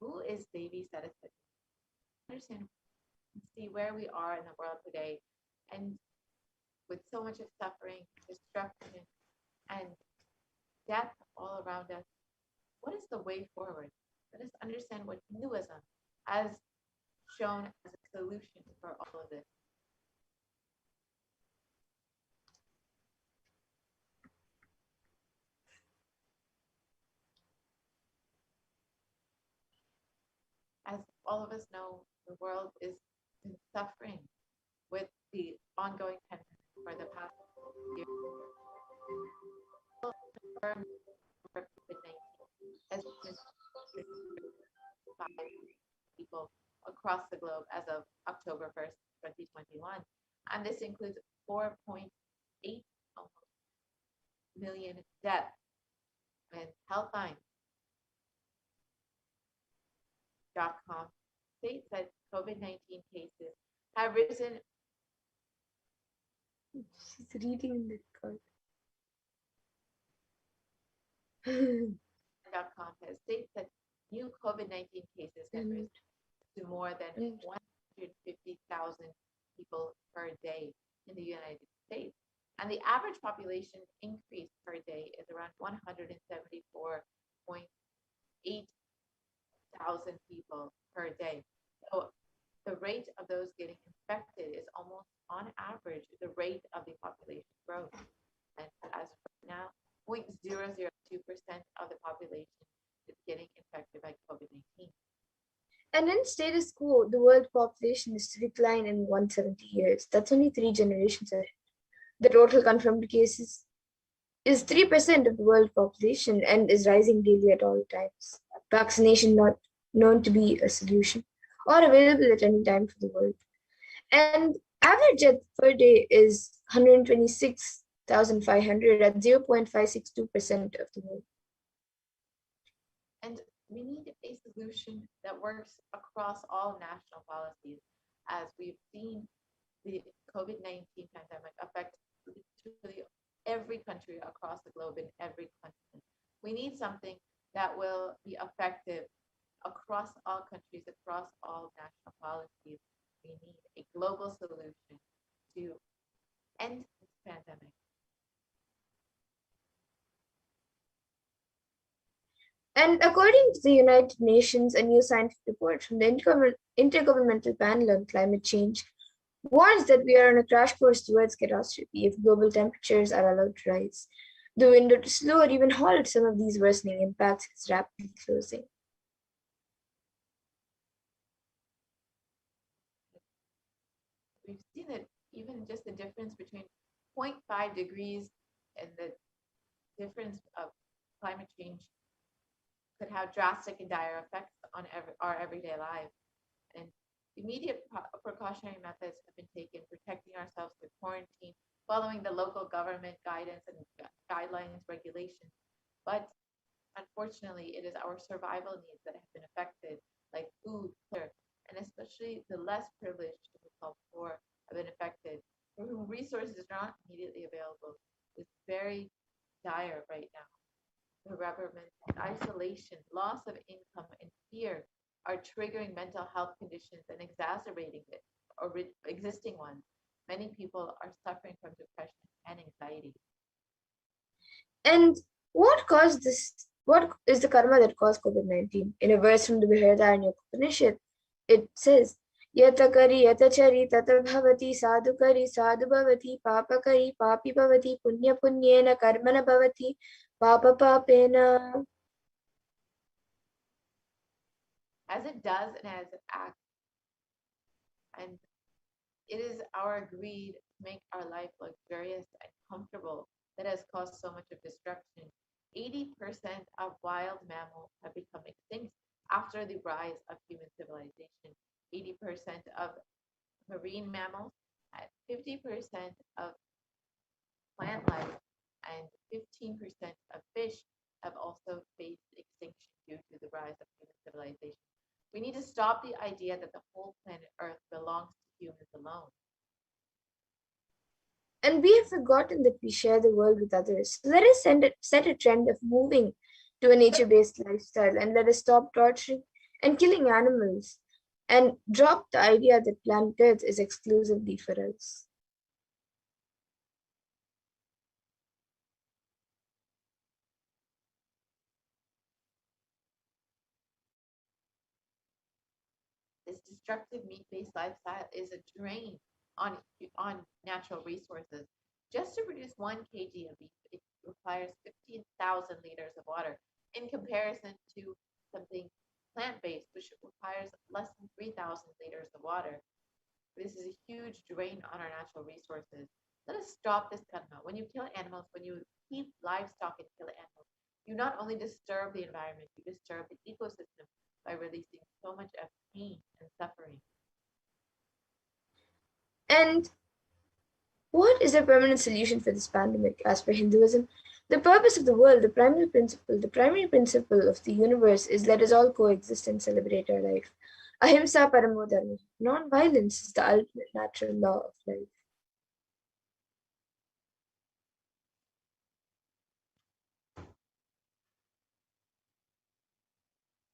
Who is Devi Saraswati? Understand, see where we are in the world today, and with so much of suffering, destruction, and death all around us, what is the way forward? Let us understand what Hinduism has shown as a solution for all of this. As all of us know, the world is suffering with the ongoing pandemic for the past year. COVID-19 has been people across the globe as of October 1st, 2021. And this includes 4.8 million deaths. And Healthline.com states that COVID-19 cases have risen. She's reading in the card. .com has states that new COVID-19 cases have risen to more than 150,000 people per day in the United States. And the average population increase per day is around 174.8 thousand people per day. So the rate of those getting infected is almost on average the rate of the population growth. And as of now, 0.002% of the population is getting infected by COVID-19. And in status quo, the world population is to decline in 170 years. That's only 3 generations ahead. The total confirmed cases is 3% of the world population and is rising daily at all times. Vaccination not known to be a solution or available at any time for the world. And average death per day is 126,500 at 0.562% of the world. And we need a solution that works across all national policies, as we've seen the COVID-19 pandemic affect literally every country across the globe in every continent. We need something that will be effective across all countries, across all national policies. We need a global solution to end this pandemic. And according to the United Nations, a new scientific report from the Intergovernmental Panel on Climate Change warns that we are on a crash course towards catastrophe if global temperatures are allowed to rise. The window to slow or even halt some of these worsening impacts is rapidly closing. We've seen that even just the difference between 0.5 degrees and the difference of climate change could have drastic and dire effects on our everyday lives. And immediate precautionary methods have been taken, protecting ourselves through quarantine, following the local government guidance and guidelines, regulations. But unfortunately, it is our survival needs that have been affected, like food, clear, and especially the less privileged, who we call poor, have been affected, for whom resources are not immediately available. It's very dire right now. The government, isolation, loss of income, and fear are triggering mental health conditions and exacerbating it, or existing ones. Many people are suffering from depression and anxiety. And what caused this? What is the karma that caused COVID-19? In a verse from the Brihadaranyaka Upanishad, it says, Yata kari yata chari tata bhavati sadhu kari sadhu bhavati papa kari papi bhavati punya punyena karmana bhavati papa papena. As it does and as it acts. And it is our greed to make our life luxurious and comfortable that has caused so much of destruction. 80% of wild mammals have become extinct after the rise of human civilization. 80% of marine mammals, 50% of plant life, and 15% of fish have also faced extinction due to the rise of human civilization. We need to stop the idea that the whole planet Earth belongs to humans alone. And we have forgotten that we share the world with others. So let us set a trend of moving to a nature-based lifestyle, and let us stop torturing and killing animals, and dropped the idea that planet Earth is exclusively for us. This destructive meat-based lifestyle is a drain on natural resources. Just to produce 1 kg of beef, it requires 15,000 liters of water, in comparison to something plant-based, which requires less than 3,000 liters of water. This is a huge drain on our natural resources. Let us stop this karma. When you kill animals, when you keep livestock and kill animals, you not only disturb the environment, you disturb the ecosystem by releasing so much of pain and suffering. And what is a permanent solution for this pandemic as per Hinduism? The purpose of the world, the primary principle of the universe is let us all coexist and celebrate our life. Ahimsa paramo dharma. Non-violence is the ultimate natural law of life.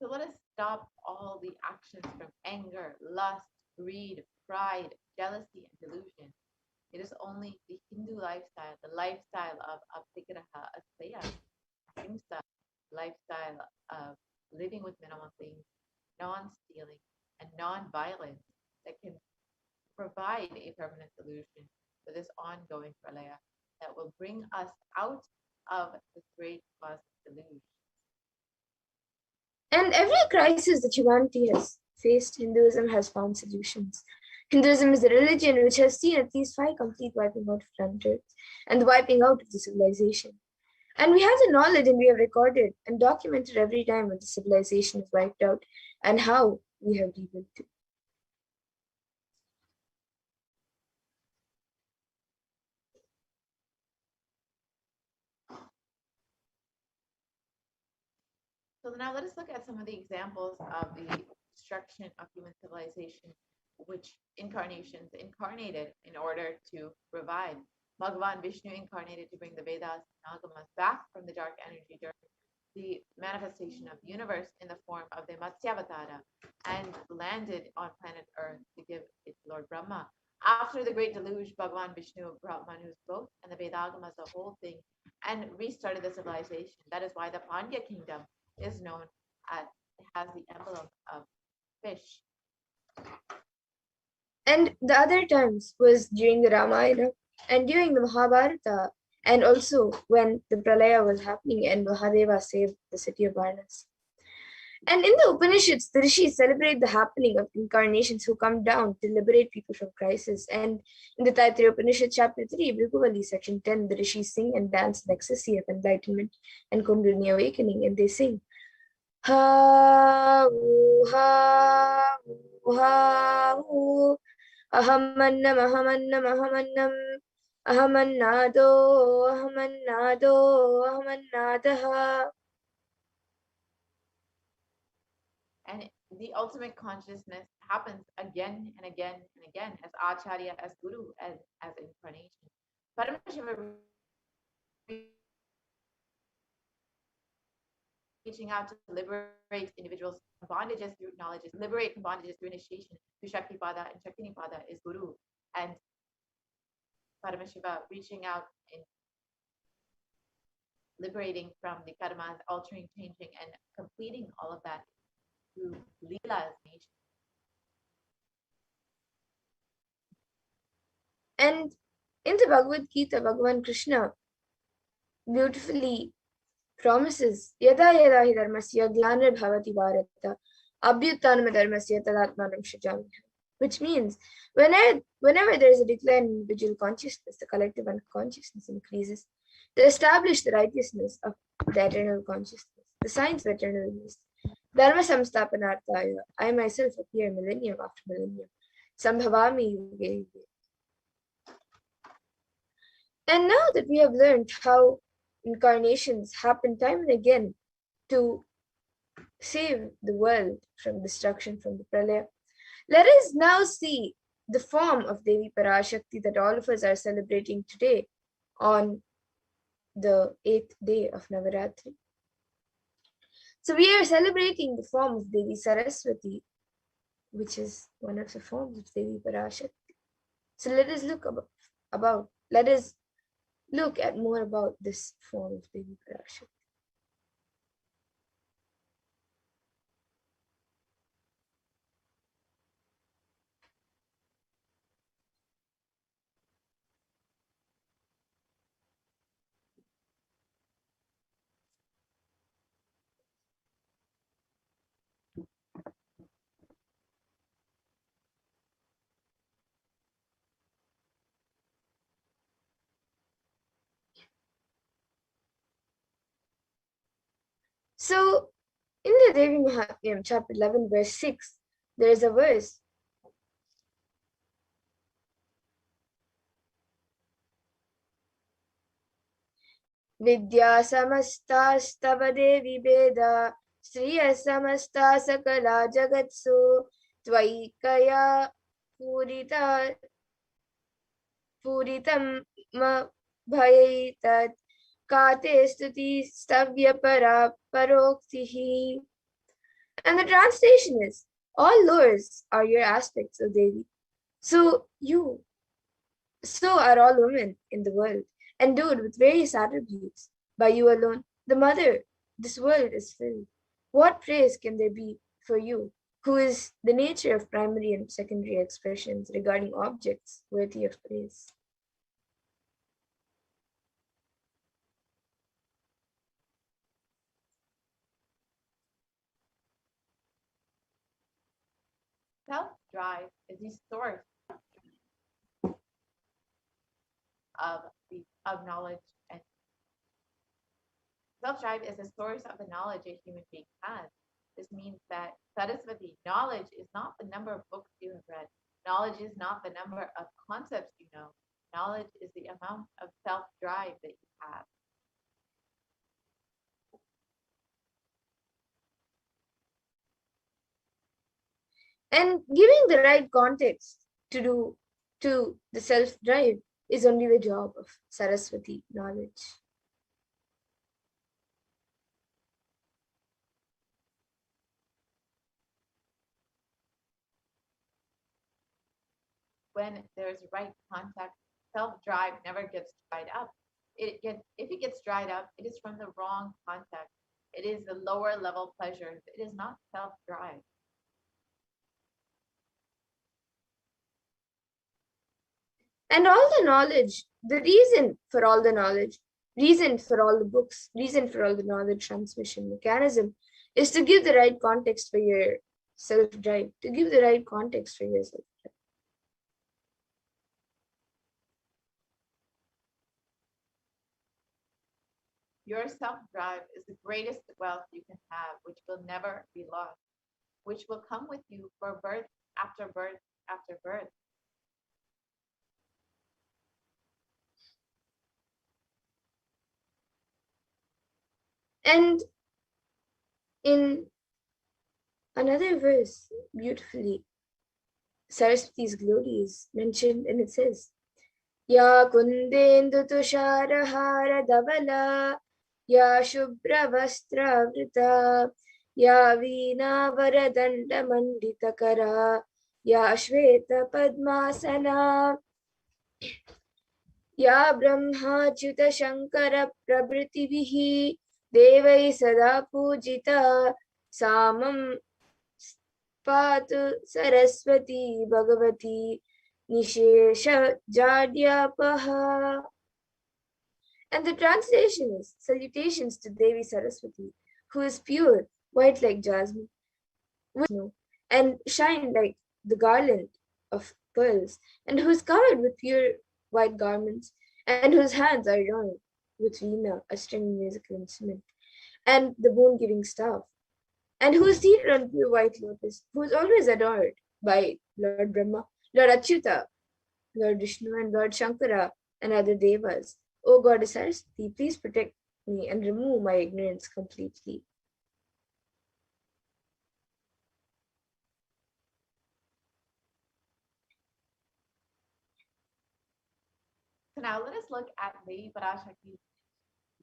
So let us stop all the actions from anger, lust, greed, pride, jealousy, and delusion. It is only the Hindu lifestyle, the lifestyle of apigraha, asteya, ahimsa, lifestyle of living with minimal things, non-stealing, and non-violence that can provide a permanent solution for this ongoing pralaya that will bring us out of this great cosmic deluge. And every crisis that humanity has faced, Hinduism has found solutions. Hinduism is a religion which has seen at least 5 complete wiping out of planet Earth and the wiping out of the civilization. And we have the knowledge and we have recorded and documented every time when the civilization is wiped out and how we have rebuilt it. So now let us look at some of the examples of the destruction of human civilization, which incarnations incarnated in order to provide. Bhagavan Vishnu incarnated to bring the Vedas and Agamas back from the dark energy during the manifestation of the universe in the form of the Matsyavatara and landed on planet Earth to give it to Lord Brahma. After the great deluge, Bhagavan Vishnu brought Manu's boat and the Vedagamas, the whole thing, and restarted the civilization. That is why the Pandya kingdom is known as, it has the emblem of fish. And the other times was during the Ramayana and during the Mahabharata, and also when the Pralaya was happening and Mahadeva saved the city of Varanasi. And in the Upanishads, the rishis celebrate the happening of incarnations who come down to liberate people from crisis. And in the Taittiriya Upanishad, chapter 3, Bhriguvali, section 10, the rishis sing and dance in ecstasy of enlightenment and Kundalini awakening, and they sing, Ha, ha, ha, ahamannam, ahamannam, ahamannam, ahamannado, ahamannado, ahamannadaha. And the ultimate consciousness happens again and again and again as Acharya, as Guru, as incarnation. Paramashiva reaching out to liberate individuals from bondages through knowledge, liberate from bondages through initiation, through Shaktipada and Shaktinipada is Guru. And Paramashiva reaching out and liberating from the karmas, altering, changing, and completing all of that through Leela's nature. And in the Bhagavad Gita, Bhagavan Krishna beautifully promises, Yada yada hi dharmasya glanar bhavati bharata abhyutanam dharmasya tadatmanam shajami. Which means whenever there is a decline in individual consciousness, the collective unconsciousness increases. To establish the righteousness of the eternal consciousness, the science of eternal release. Dharma samstapanarthaya, I myself appear millennium after millennium. Sambhavami yuge yuge. And now that we have learned how incarnations happen time and again to save the world from destruction, from the pralaya, let us now see the form of Devi Parashakti that all of us are celebrating today on the 8th day of Navaratri. So we are celebrating the form of Devi Saraswati, which is one of the forms of Devi Parashakti. So let us let us look at more about this form of Devi Parashakti. So in the Devi Mahatmyam, chapter 11, verse 6, there is a verse. Vidya samastastava devi veda Sriya samasta sakala jagatsu Tvaikaya puritam ma bhayaitat Kate stuti stavya para paroktihi. And the translation is, all lures are your aspects, O Devi. So are all women in the world, endowed with various attributes. By you alone, the mother, this world is filled. What praise can there be for you, who is the nature of primary and secondary expressions regarding objects worthy of praise? Self-drive is the source of knowledge, and self-drive is a source of the knowledge a human being has. This means that Saraswati, knowledge is not the number of books you have read. Knowledge is not the number of concepts you know. Knowledge is the amount of self-drive that you have. And giving the right context to the self-drive is only the job of Saraswati knowledge. When there's right context, self-drive never gets dried up. If it gets dried up, it is from the wrong context. It is the lower level pleasures. It is not self-drive. And all the knowledge, the reason for all the knowledge, reason for all the books, reason for all the knowledge transmission mechanism is to give the right context for your self-drive, to give the right context for yourself. Your self-drive is the greatest wealth you can have, which will never be lost, which will come with you for birth after birth after birth. And in another verse, beautifully, Saraswati's glory is mentioned, and it says, Ya kundendu tusharahara davala, Ya shubra vastra vrita, Ya veena varadanda manditakara, Ya shveta padmasana, Ya brahmachuta shankara prabhritivihi, Devai sada pujita, Samam Patu Saraswati Bhagavati Nishesha Jadyapaha. And the translation is salutations to Devi Saraswati, who is pure, white like jasmine, with snow, and shine like the garland of pearls, and who is covered with pure white garments, and whose hands are adorned with veena, a string musical instrument, and the boon giving staff, and who is seated on pure white lotus, who is always adored by Lord Brahma, Lord Achyuta, Lord Vishnu, and Lord Shankara, and other devas. O Goddess Saraswati, please protect me and remove my ignorance completely. So now let us look at Devi Parashakti's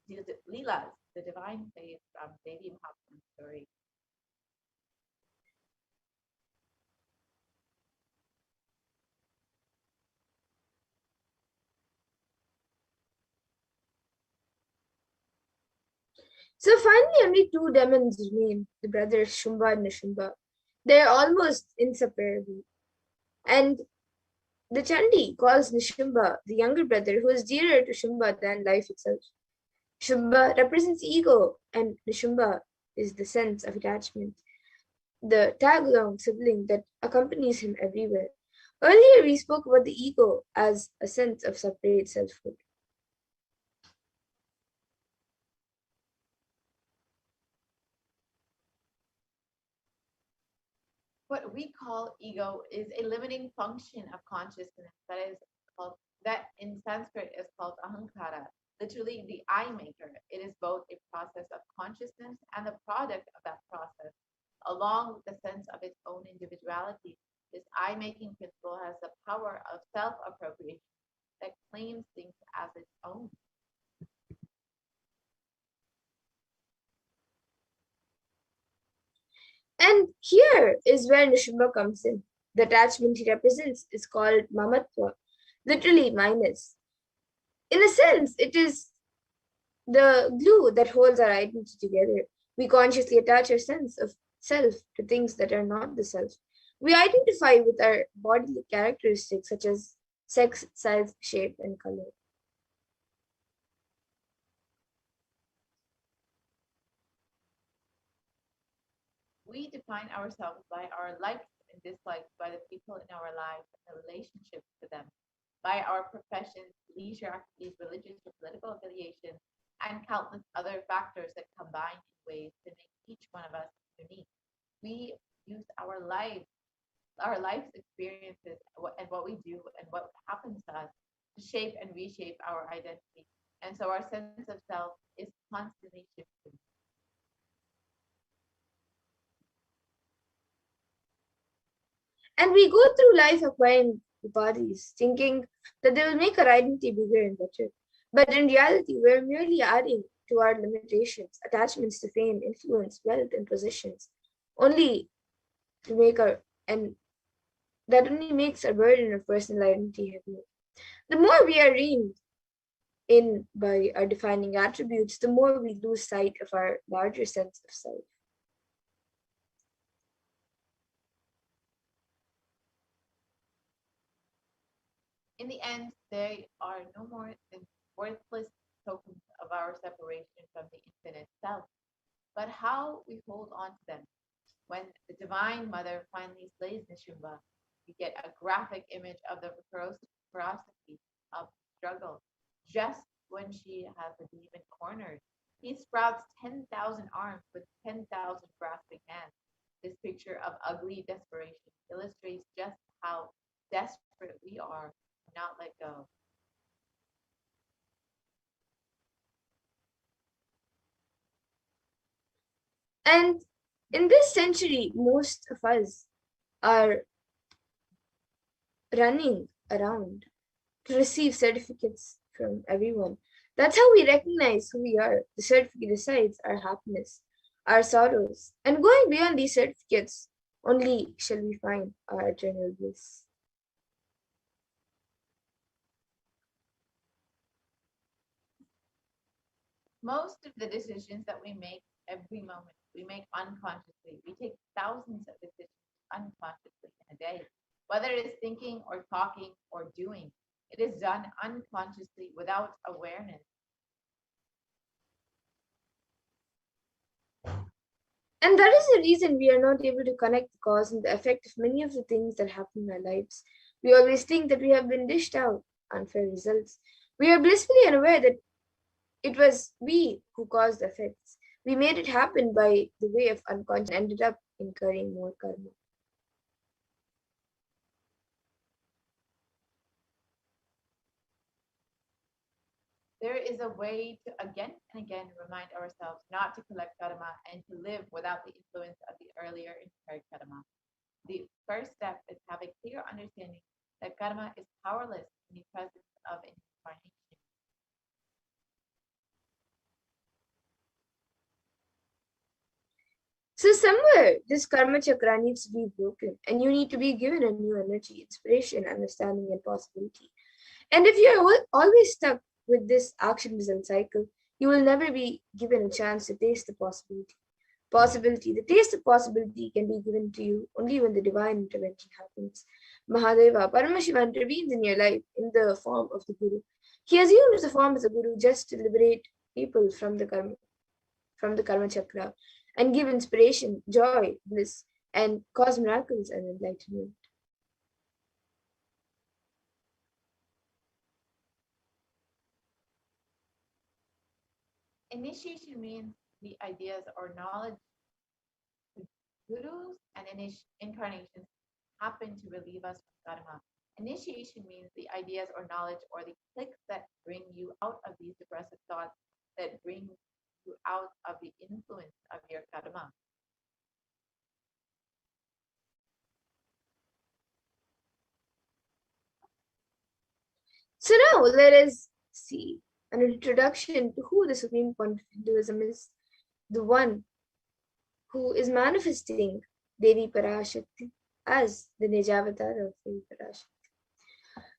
Leelas, the divine plays from Devi Mahatma's story. So finally, only two demons remain, the brothers Shumba and Nishumba. They are almost inseparable. And the Chandi calls Nishumba the younger brother who is dearer to Shumba than life itself. Shumba represents ego, and Nishumba is the sense of attachment, the tag along sibling that accompanies him everywhere. Earlier, we spoke about the ego as a sense of separate selfhood. What we call ego is a limiting function of consciousness that in Sanskrit is called ahankara, literally the I maker. It is both a process of consciousness and the product of that process, along with the sense of its own individuality. This I making principle has the power of self appropriation that claims things as its own. And here is where Nishimba comes in. The attachment he represents is called mamatva, literally minus. In a sense, it is the glue that holds our identity together. We consciously attach our sense of self to things that are not the self. We identify with our bodily characteristics such as sex, size, shape, and color. We define ourselves by our likes and dislikes, by the people in our lives and the relationships to them, by our professions, leisure activities, religious or political affiliation, and countless other factors that combine in ways to make each one of us unique. We use our life's experiences, and what we do and what happens to us to shape and reshape our identity. And so our sense of self is constantly shifting. And we go through life acquiring bodies, thinking that they will make our identity bigger and better. But in reality, we're merely adding to our limitations, attachments to fame, influence, wealth, and possessions, only to make our and that only makes our burden of personal identity heavier. The more we are reined in by our defining attributes, the more we lose sight of our larger sense of self. In the end, they are no more than worthless tokens of our separation from the infinite self. But how we hold on to them. When the Divine Mother finally slays Nishumba, we get a graphic image of the ferocity of struggle. Just when she has the demon cornered, he sprouts 10,000 arms with 10,000 grasping hands. This picture of ugly desperation illustrates just how desperate we are to not let go. And in this century, most of us are running around to receive certificates from everyone. That's how we recognize who we are. The certificate decides our happiness, our sorrows, and going beyond these certificates, only shall we find our eternal bliss. Most of the decisions that we make every moment, we make unconsciously. We take thousands of decisions unconsciously in a day, whether it is thinking or talking or doing. It is done unconsciously without awareness. And that is the reason we are not able to connect the cause and the effect of many of the things that happen in our lives. We always think that we have been dished out unfair results. We are blissfully unaware that it was we who caused the effects. We made it happen by the way of unconscious and ended up incurring more karma. There is a way to again and again remind ourselves not to collect karma and to live without the influence of the earlier incurred karma. The first step is to have a clear understanding that karma is powerless in the presence of incarnation. So somewhere this karma chakra needs to be broken, and you need to be given a new energy, inspiration, understanding, and possibility. And if you're always stuck with this action result cycle, you will never be given a chance to taste the possibility. The taste of possibility can be given to you only when the divine intervention happens. Mahadeva, Paramashiva intervenes in your life in the form of the Guru. He assumes the form as a Guru just to liberate people from the karma chakra, and give inspiration, joy, bliss, and cause miracles and enlightenment. Initiation means the ideas or knowledge. Gurus and incarnations happen to relieve us from karma. Initiation means the ideas or knowledge or the clicks that bring you out of these depressive thoughts, that bring you out of the influence of your karma. So now let us see an introduction to who the Supreme Point of Hinduism is, the one who is manifesting Devi Parashakti as the Nijavatar of Devi Parashakti.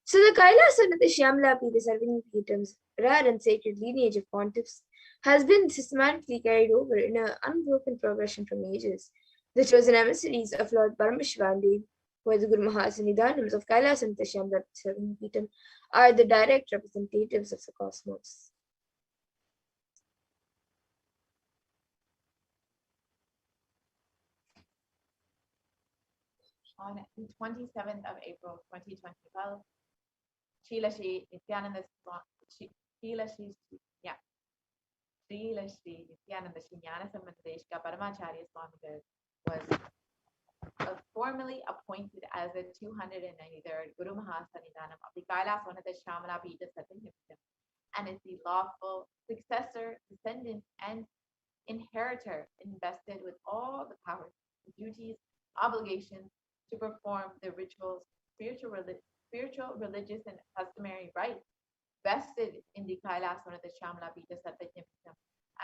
So the Kailasa and the Shyamala Pita serving Peetham's rare and sacred lineage of pontiffs has been systematically carried over in an unbroken progression from ages. The chosen emissaries of Lord Paramashivoham, who are the Guru Mahasannidhanams of Kailasa and the Shyamala serving Peetham, are the direct representatives of the cosmos. On the 27th of April 2012, Srila Shri Nithyananda Paramacharya Swami was formally appointed as the 293rd Guru Mahasannidhanam of the Kailasvanatha Shyamala Pita Satyamurti, and is the lawful successor, descendant, and inheritor invested with all the powers, duties, obligations to perform the rituals, spiritual, religious, and customary rites vested in the Kailasvanatha Shyamala Pita Satyamurti,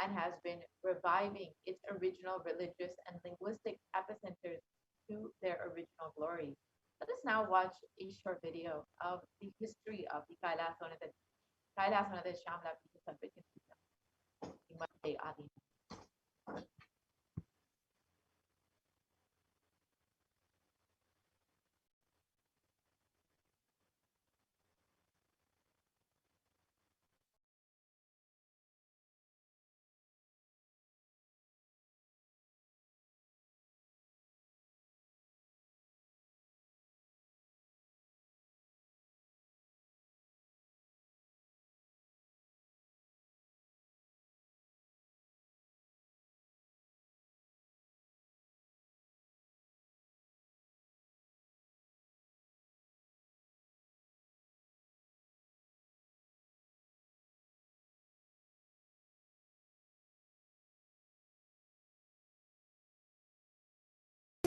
and has been reviving its original religious and linguistic epicenters to their original glory. Let us now watch a short video of the history of the Kailasvanatha Shyamala Pita Satyamurti Adi.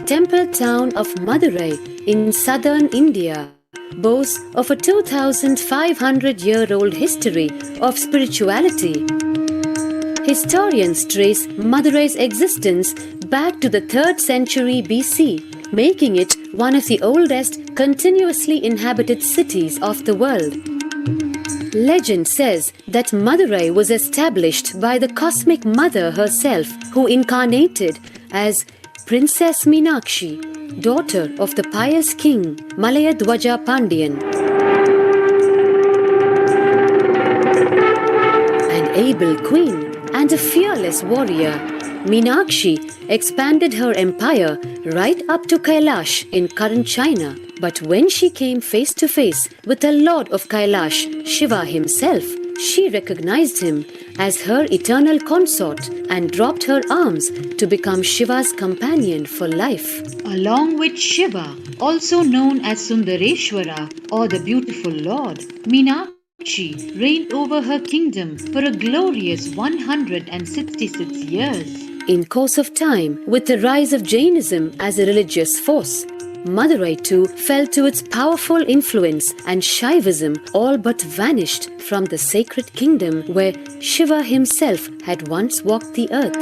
Temple town of Madurai in southern India boasts of a 2,500-year-old history of spirituality. Historians trace Madurai's existence back to the 3rd century BC, making it one of the oldest continuously inhabited cities of the world. Legend says that Madurai was established by the Cosmic Mother herself, who incarnated as Princess Meenakshi, daughter of the pious king Malayadwaja Pandian. An able queen and a fearless warrior, Meenakshi expanded her empire right up to Kailash in current China. But when she came face to face with the Lord of Kailash, Shiva himself, she recognized him as her eternal consort and dropped her arms to become Shiva's companion for life. Along with Shiva, also known as Sundareshwara or the beautiful Lord, Meenakshi reigned over her kingdom for a glorious 166 years. In course of time, with the rise of Jainism as a religious force, Madurai too fell to its powerful influence, and Shaivism all but vanished from the sacred kingdom where Shiva himself had once walked the earth.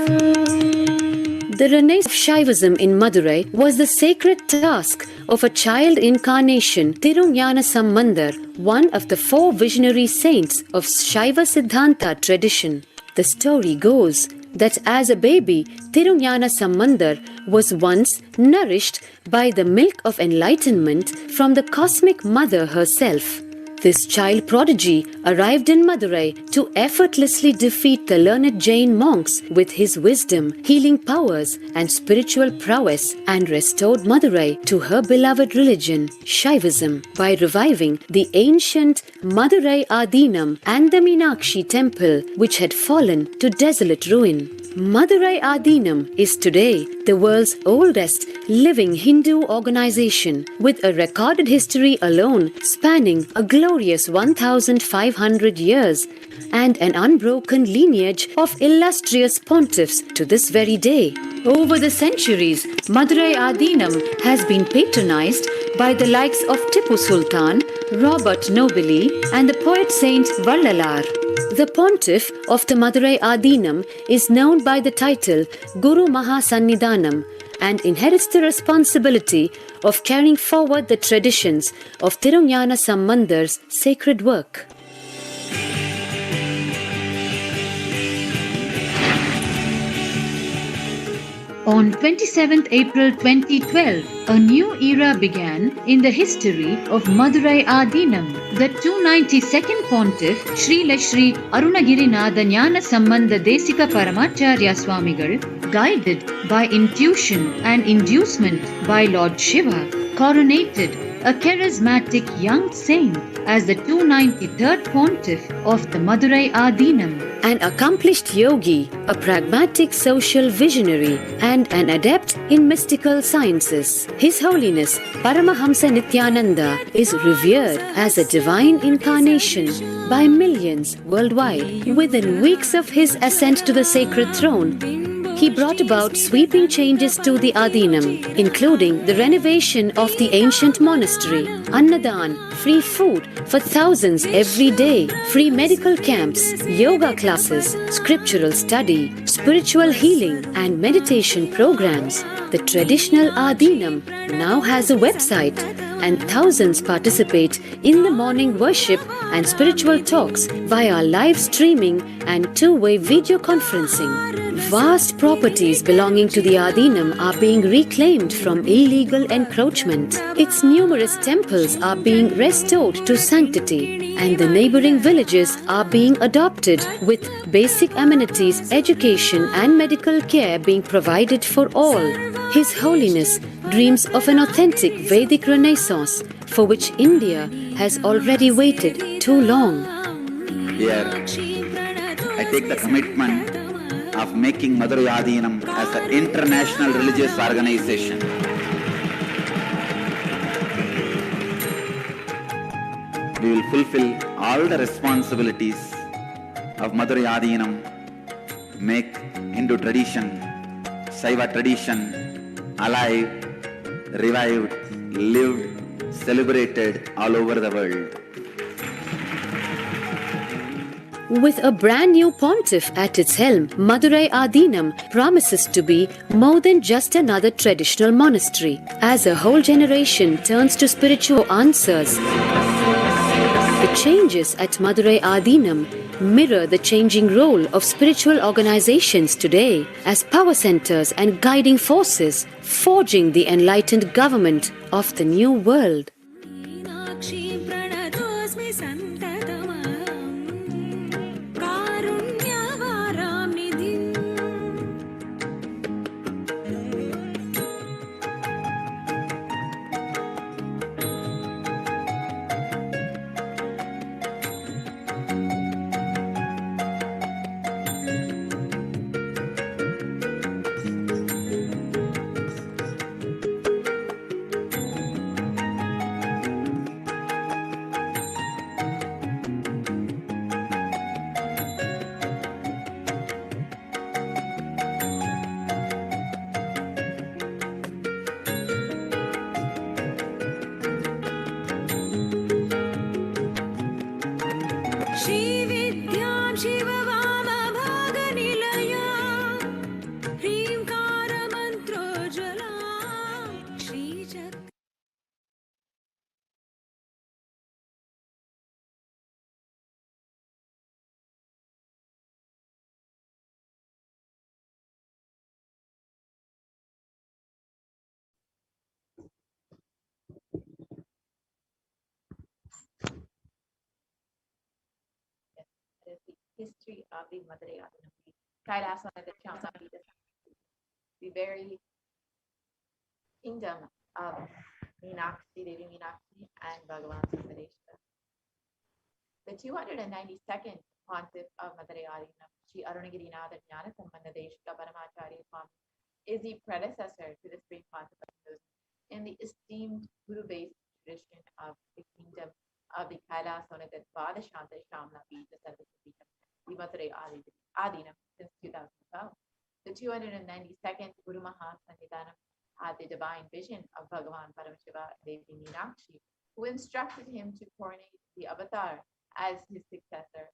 The renaissance of Shaivism in Madurai was the sacred task of a child incarnation, Tirunjana Sambandar, one of the 4 visionary saints of Shaiva Siddhanta tradition. The story goes that as a baby, Tirunjana Sambandar was once nourished by the milk of enlightenment from the cosmic mother herself. This child prodigy arrived in Madurai to effortlessly defeat the learned Jain monks with his wisdom, healing powers, and spiritual prowess, and restored Madurai to her beloved religion, Shaivism, by reviving the ancient Madurai Adinam and the Meenakshi temple, which had fallen to desolate ruin. Madurai Adinam is today the world's oldest living Hindu organization, with a recorded history alone spanning a glorious 1,500 years and an unbroken lineage of illustrious pontiffs to this very day. Over the centuries, Madurai Adinam has been patronized by the likes of Tipu Sultan, Robert Nobili, and the poet saint Vallalar. The pontiff of the Madurai Adinam is known by the title Guru Mahasannidhanam and inherits the responsibility of carrying forward the traditions of Tirunjana Sambandar's sacred work. On 27th April 2012, a new era began in the history of Madurai Adinam. The 292nd Pontiff, Srila Sri Arunagirinatha Jnana Sambandha Desika Paramacharya Swamigal, guided by intuition and inducement by Lord Shiva, coronated a charismatic young saint as the 293rd Pontiff of the Madurai Adinam. An accomplished yogi, a pragmatic social visionary, and an adept in mystical sciences, His Holiness Paramahamsa Nithyananda is revered as a divine incarnation by millions worldwide. Within weeks of his ascent to the sacred throne, he brought about sweeping changes to the Adinam, including the renovation of the ancient monastery, Annadan, free food for thousands every day, free medical camps, yoga classes, scriptural study, spiritual healing, and meditation programs. The traditional Adinam now has a website, and thousands participate in the morning worship and spiritual talks via live streaming and two-way video conferencing. Vast properties belonging to the Adinam are being reclaimed from illegal encroachment. Its numerous temples are being restored to sanctity, and the neighboring villages are being adopted, with basic amenities, education, and medical care being provided for all. His Holiness dreams of an authentic Vedic Renaissance, for which India has already waited too long. Here, I take the commitment of making Madurai Adinam as an international religious organization. We will fulfill all the responsibilities of Madurai Adinam, make Hindu tradition, Saiva tradition alive, revived, lived, celebrated all over the world. With a brand new pontiff at its helm, Madurai Adinam promises to be more than just another traditional monastery. As a whole generation turns to spiritual answers, the changes at Madurai Adinam mirror the changing role of spiritual organizations today as power centers and guiding forces, forging the enlightened government of the new world. history of the Madurai Adinam, the Kailasana, the Chamapita, the very kingdom of Meenakshi, Devi Meenakshi, and Bhagavan Sundareshwar. The 292nd pontiff of Madurai Adinam, Sri Arunagirinatha Jnana Sambandha Deshika Paramacharya Swami, is the predecessor to the Supreme Pontiff of Hinduism in the esteemed Guru-based tradition of the kingdom of the Kailasonatha Vadashanta Shamla Pita Sarvasapita, the Madurai Adinam since 2012. The 292nd Guru Mahasannidhanam had the divine vision of Bhagavan Paramashiva Devi Meenakshi, who instructed him to coronate the avatar as his successor,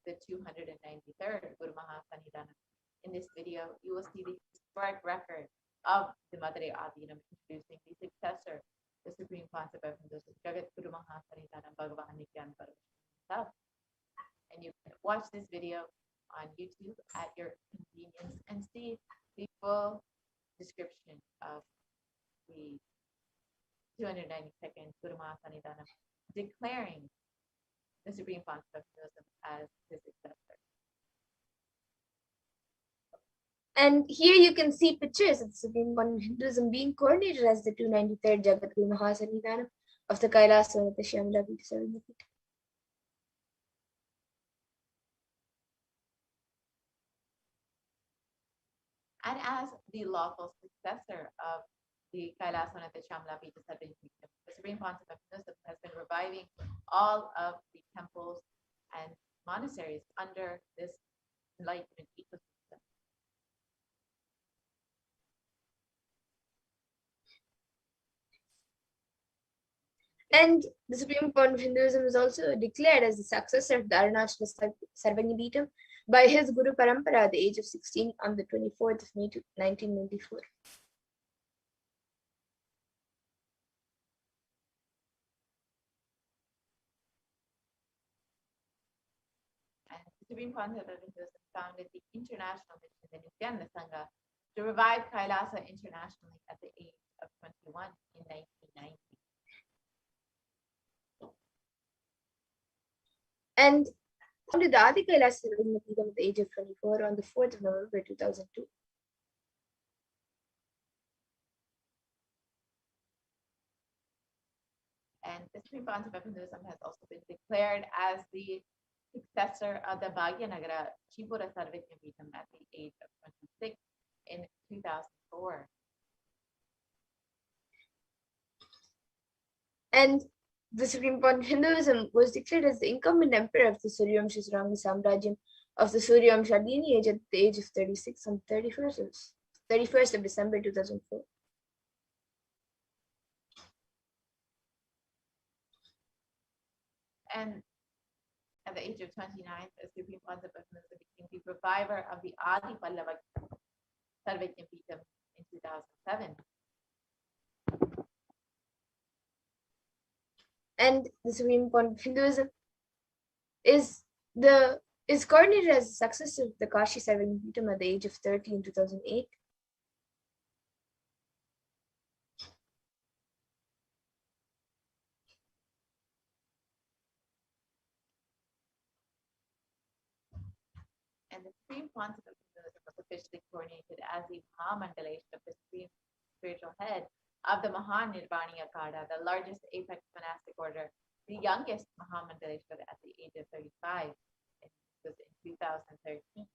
the 293rd Guru Mahasannidhanam. In this video, you will see the historic record of the Madurai Adinam introducing the successor, the Supreme Pontiff of Hinduism, Jagat Guru Mahasannidhanam Bhagavan Nithyananda Paramashivam himself. And you can watch this video on YouTube at your convenience and see the full description of the 292nd Guru Mahasannidhanam declaring the Supreme Pontiff of Hinduism as his successor. And here you can see pictures of the Supreme Pontiff of Hinduism being coronated as the 293rd Jagadguru Mahasannidhanam of the Kailasonatha Shyamala Pita Sarvapita. And as the lawful successor of the Kailasonatha Shyamala Pita Sarvapita, the Supreme Pontiff of Hinduism has been reviving all of the temples and monasteries under this enlightenment ecosystem. And the Supreme Pontiff of Hinduism is also declared as the successor of the Arunachala Sarvanyapeetham by his Guru Parampara at the age of 16 on the 24th of May 1994. And the Supreme Pontiff of Hinduism founded the international mission, the Nithyananda Sangha, to revive Kailasa internationally at the age of 21 in 1990. And founded the Adi Kailasa Sarvanyapeetham at the age of 24 on the 4th of November 2002. And the Supreme Pontiff of Hinduism has also been declared as the successor of the Bhagyanagara Chipura Sarvajnapeetham at the age of 26 in 2004. And the Supreme Pontiff of Hinduism was declared as the incumbent emperor of the Suryavamsha Saranga Samrajyam of the Suryavamsha lineage at the age of 36 on 31st of December 2004. And at the age of 29, the Supreme Pontiff of Hinduism became the reviver of the Adi Pallava Sarvajnapeetham in 2007. And the Supreme Pontiff of Hinduism is coordinated as the successor of the Kashi Sarvanyapeetham at the age of 30 in 2008. And the Supreme Pontiff of Hinduism was officially coronated as the Mahamandaleshwar of the Supreme Spiritual Head of the Mahanirvani Akada, the largest apex monastic order, the youngest Mahamandaleshwar at the age of 35. It was in 2013.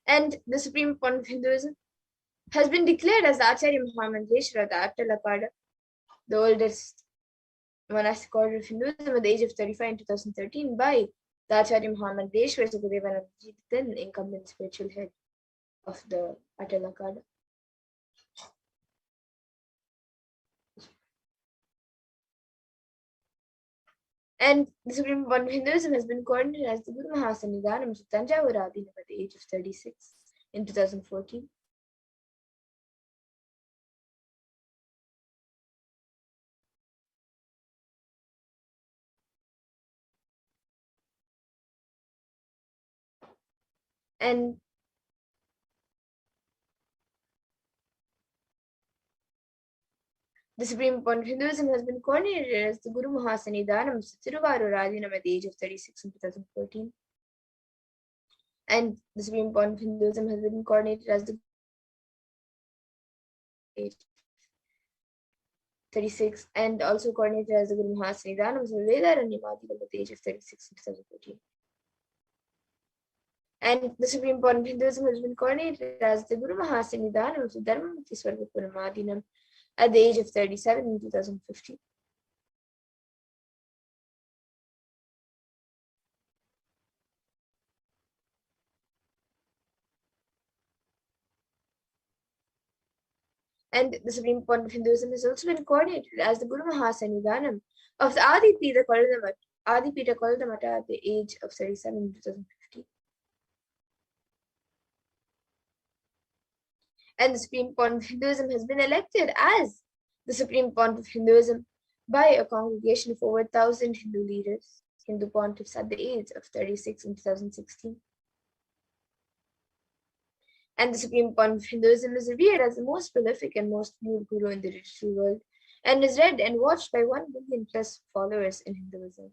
And the Supreme Pontiff of Hinduism has been declared as Acharya Mahamandaleshwara, the Attalakada, the oldest monastic order of Hinduism at the age of 35 in 2013 by the Acharya Mahamandaleshwara Sukadevanandaji, the then incumbent spiritual head of the Attalakada. And the Supreme Pontiff of Hinduism has been coordinated as the Guru Mahasannidhanam of Tanjavur Adinam at the age of 36 in 2014. And The Supreme Point of Hinduism has been coordinated as the Guru Mahasanidhanam Tiruvaruradinam at the age of 36 in 2014. And the Supreme Point of Hinduism has been coordinated as the age 36 and also coordinated as the Guru Mahasanidhanam Vedaranyamadiram at the age of 36 in 2014. And the Supreme Point of Hinduism has been coordinated as the Guru Mahasanidhanam Dharmamati Swargapunamadinam at the age of 37 in 2015. And the Supreme Point of Hinduism has also been coordinated as the Guru Mahasanidhanam of the Adipita Koldamata at the age of 37 in 2015. And the Supreme Point of Hinduism has been elected as the Supreme Point of Hinduism by a congregation of over 1,000 Hindu leaders, Hindu pontiffs at the age of 36 in 2016. And the Supreme Point of Hinduism is revered as the most prolific and most viewed guru in the digital world, and is read and watched by 1 billion plus followers in Hinduism.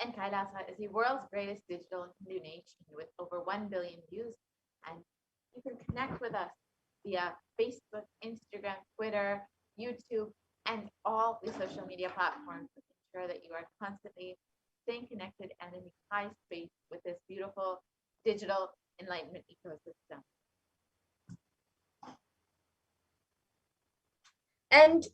And Kailasa is the world's greatest digital Hindu nation with over 1 billion views. And you can connect with us via Facebook, Instagram, Twitter, YouTube, and all the social media platforms to ensure that you are constantly staying connected and in high space with this beautiful digital enlightenment ecosystem. And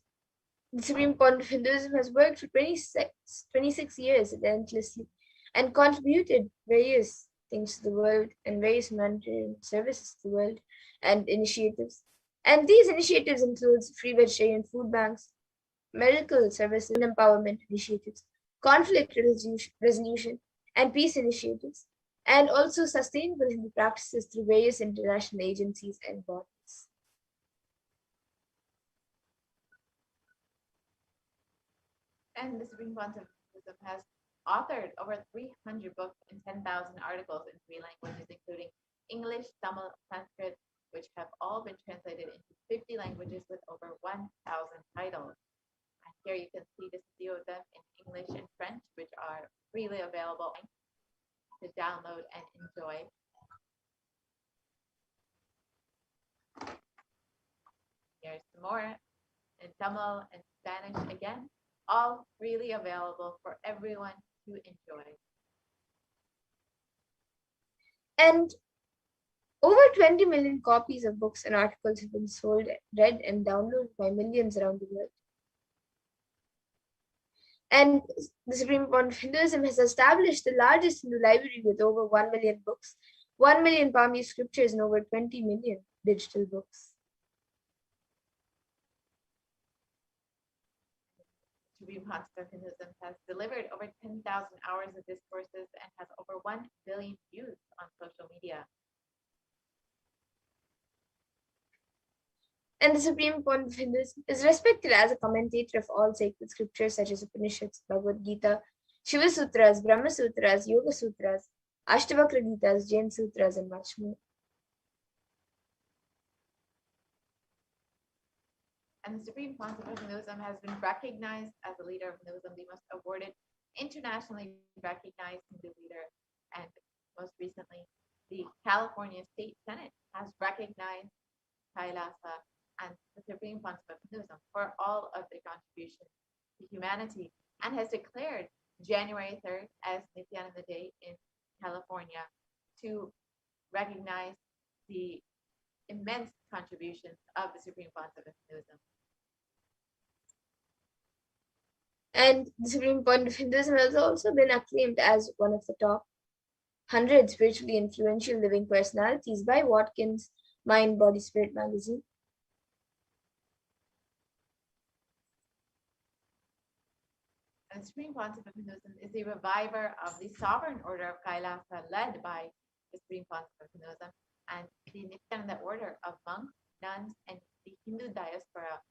the Supreme Point of Hinduism has worked for 26 years relentlessly and contributed various things to the world and various humanitarian services to the world and initiatives. And these initiatives include free vegetarian food banks, medical services, empowerment initiatives, conflict resolution, and peace initiatives, and also sustainable Hindu practices through various international agencies and bodies. And the Supreme Point of Hinduism has authored over 300 books and 10,000 articles in 3 languages, including English, Tamil, Sanskrit, which have all been translated into 50 languages with over 1,000 titles. And here you can see just a few of them in English and French, which are freely available to download and enjoy. Here's some more in Tamil and Spanish again, all freely available for everyone to enjoy. And over 20 million copies of books and articles have been sold, read, and downloaded by millions around the world. And the Supreme Point of Hinduism has established the largest Hindu library with over 1 million books, 1 million Pali scriptures, and over 20 million digital books. Supreme Point of Hinduism has delivered over 10,000 hours of discourses and has over 1 billion views on social media. And the Supreme Point of Hinduism is respected as a commentator of all sacred scriptures such as Upanishads, Bhagavad Gita, Shiva Sutras, Brahma Sutras, Yoga Sutras, Ashtavakra Gitas, Jain Sutras, and much more. And the Supreme Point of Hinduism has been recognized as a leader of Hinduism, the most awarded, internationally recognized Hindu leader. And most recently, the California State Senate has recognized Kailasa and the Supreme Point of Hinduism for all of their contributions to humanity and has declared January 3rd as Nithyananda Day in California to recognize the immense contributions of the Supreme Point of Hinduism. And the Supreme Point of Hinduism has also been acclaimed as one of the top 100 spiritually influential living personalities by Watkins Mind, Body, Spirit magazine. And the Supreme Point of Hinduism is the reviver of the Sovereign Order of Kailasa, led by the Supreme Point of Hinduism, and the Nithyananda Order of monks, nuns, and the Hindu diaspora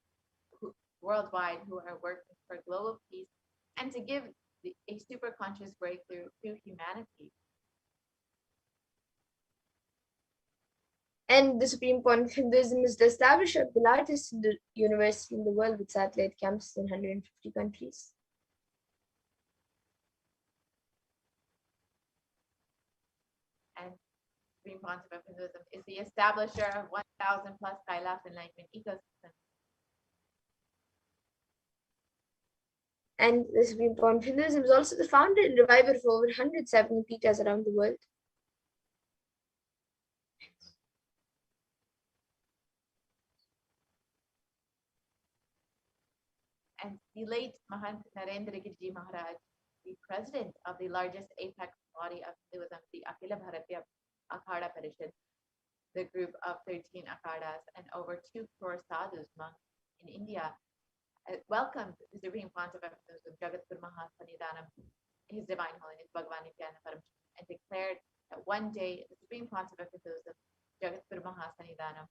worldwide who are working for global peace and to give a super conscious breakthrough to humanity. And the supreme point of Hinduism is the establishment of the largest Hindu university in the world with satellite campuses in 150 countries. And supreme concept of Hinduism is the establisher of 1,000 plus Kailas enlightenment ecosystems. And the supreme point of Hinduism is also the founder and reviver of over 170 pitas around the world. And the late Mahant Narendra Girji Maharaj, the president of the largest apex body of Hinduism, the Akhila Bharatiya Akhada Parishad, the group of 13 akhadas and over 2 crore sadhus monks in India, welcomed the supreme concept of Hinduism, Jagat Guru Mahasanidanam, His Divine Holiness Bhagavan Nithyananda Paramashivam, and declared that one day the supreme concept of Hinduism, Jagat Guru Mahasanidanam,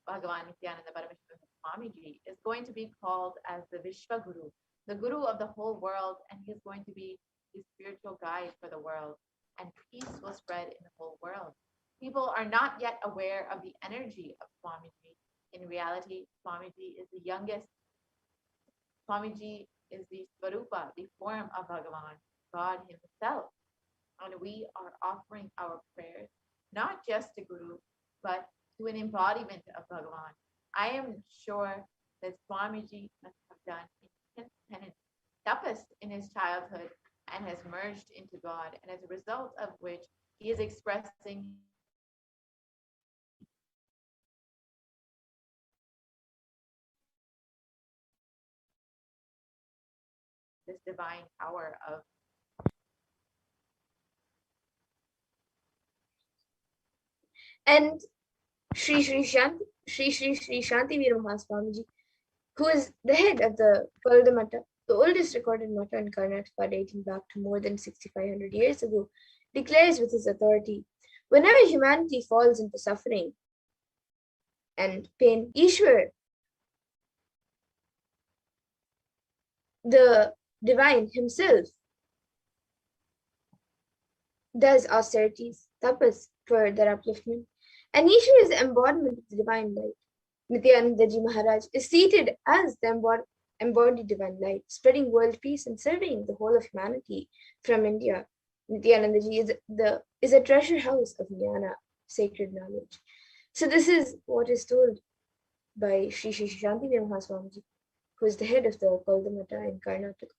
Bhagavan Nithyananda Paramashivam Swamiji, is going to be called as the Vishwa Guru, the Guru of the whole world, and he is going to be the spiritual guide for the world, and peace will spread in the whole world. People are not yet aware of the energy of Swamiji. In reality, Swamiji is the youngest. Swamiji is the Svarupa, the form of Bhagavan, God himself. And we are offering our prayers, not just to Guru, but to an embodiment of Bhagavan. I am sure that Swamiji must have done intense penance, tapas in his childhood, and has merged into God, and as a result of which he is expressing this divine power of And Sri Shanti Veera Mahaswamiji, who is the head of the Palda Mata, the oldest recorded mata in Karnataka dating back to more than 6,500 years ago, declares with his authority, whenever humanity falls into suffering and pain, Ishwar, the divine himself, does austerities, tapas, for their upliftment. And Ishwar is the embodiment of the divine light. Nithyananda Ji Maharaj is seated as the embodied divine light, spreading world peace and serving the whole of humanity from India. Nithyananda Ji is a treasure house of jnana, sacred knowledge. So this is what is told by Sri Shanti Mahaswamiji, who is the head of the Mata in Karnataka.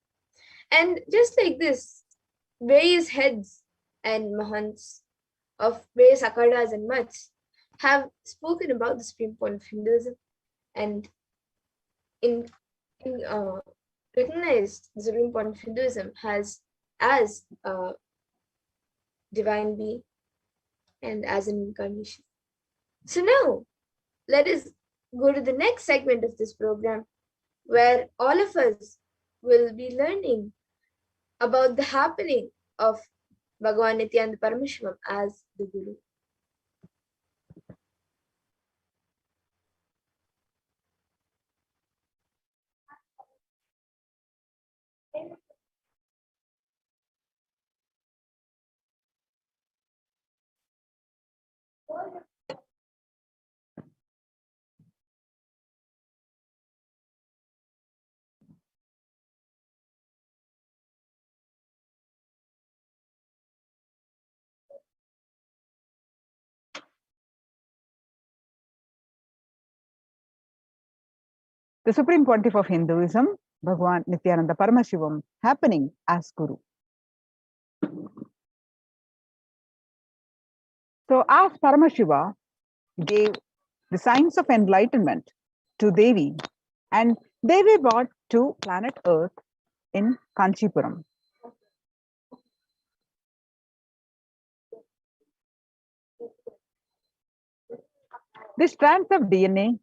And just like this, various heads and mahants of various akhadas and mats have spoken about the supreme point of Hinduism and recognized the supreme point of Hinduism as a divine being and as an incarnation. So now, let us go to the next segment of this program, where all of us will be learning about the happening of Bhagavan Nithyananda Paramashivam as the Guru. The Supreme Pontiff of Hinduism, Bhagavan Nithyananda Paramashivam, happening as Guru. So as Paramashiva gave the signs of enlightenment to Devi, and Devi brought to planet Earth in Kanchipuram. The strands of DNA,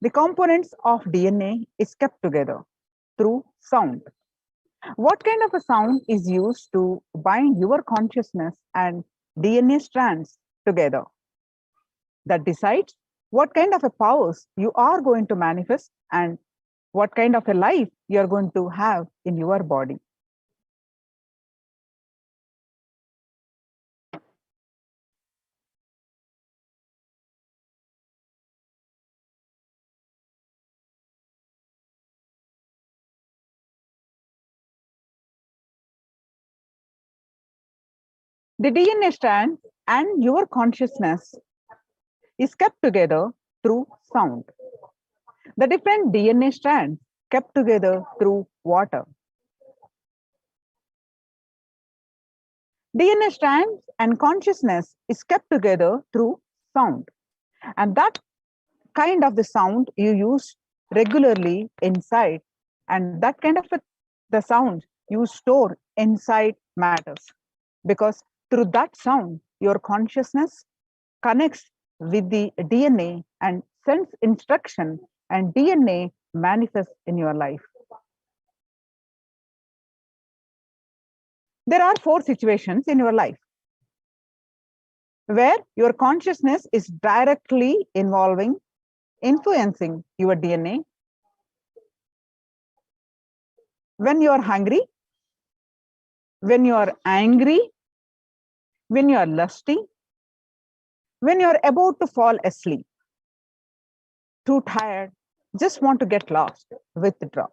the components of DNA is kept together through sound. What kind of a sound is used to bind your consciousness and DNA strands together? That decides what kind of a powers you are going to manifest and what kind of a life you are going to have in your body. The DNA strands and your consciousness is kept together through sound. The different DNA strands kept together through water. DNA strands and consciousness is kept together through sound. And that kind of the sound you use regularly inside, and that kind of the sound you store inside matters, because through that sound your consciousness connects with the DNA and sends instruction, and DNA manifests in your life. There are 4 situations in your life where your consciousness is directly influencing your DNA. When you are hungry, when you are angry, when you are lusty, when you are about to fall asleep, too tired, just want to get lost, withdraw.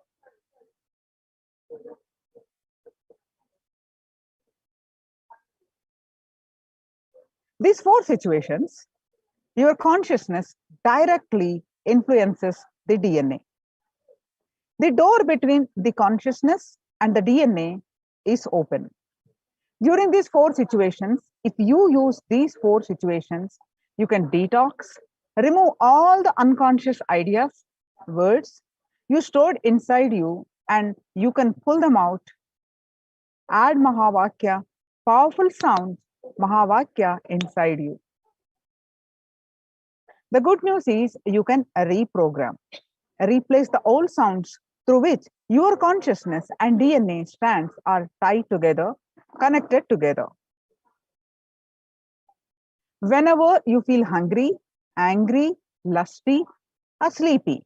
These 4 situations, your consciousness directly influences the DNA. The door between the consciousness and the DNA is open. During these 4 situations, if you use these 4 situations, you can detox, remove all the unconscious ideas, words you stored inside you, and you can pull them out. Add Mahavakya, powerful sounds, Mahavakya inside you. The good news is you can reprogram, replace the old sounds through which your consciousness and DNA strands are tied together, connected together. Whenever you feel hungry, angry, lusty, or sleepy,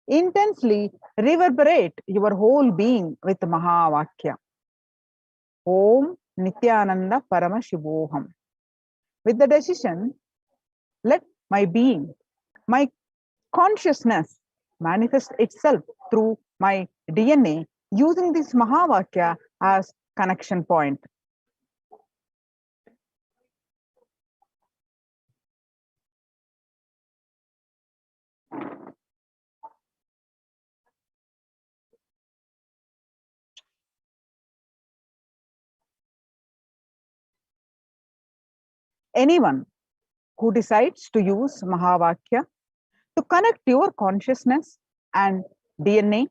intensely reverberate your whole being with Mahavakya. Om Nithyananda Paramashivoham. With the decision, let my being, my consciousness manifest itself through my DNA using this Mahavakya as connection point. Anyone who decides to use Mahavakya to connect your consciousness and DNA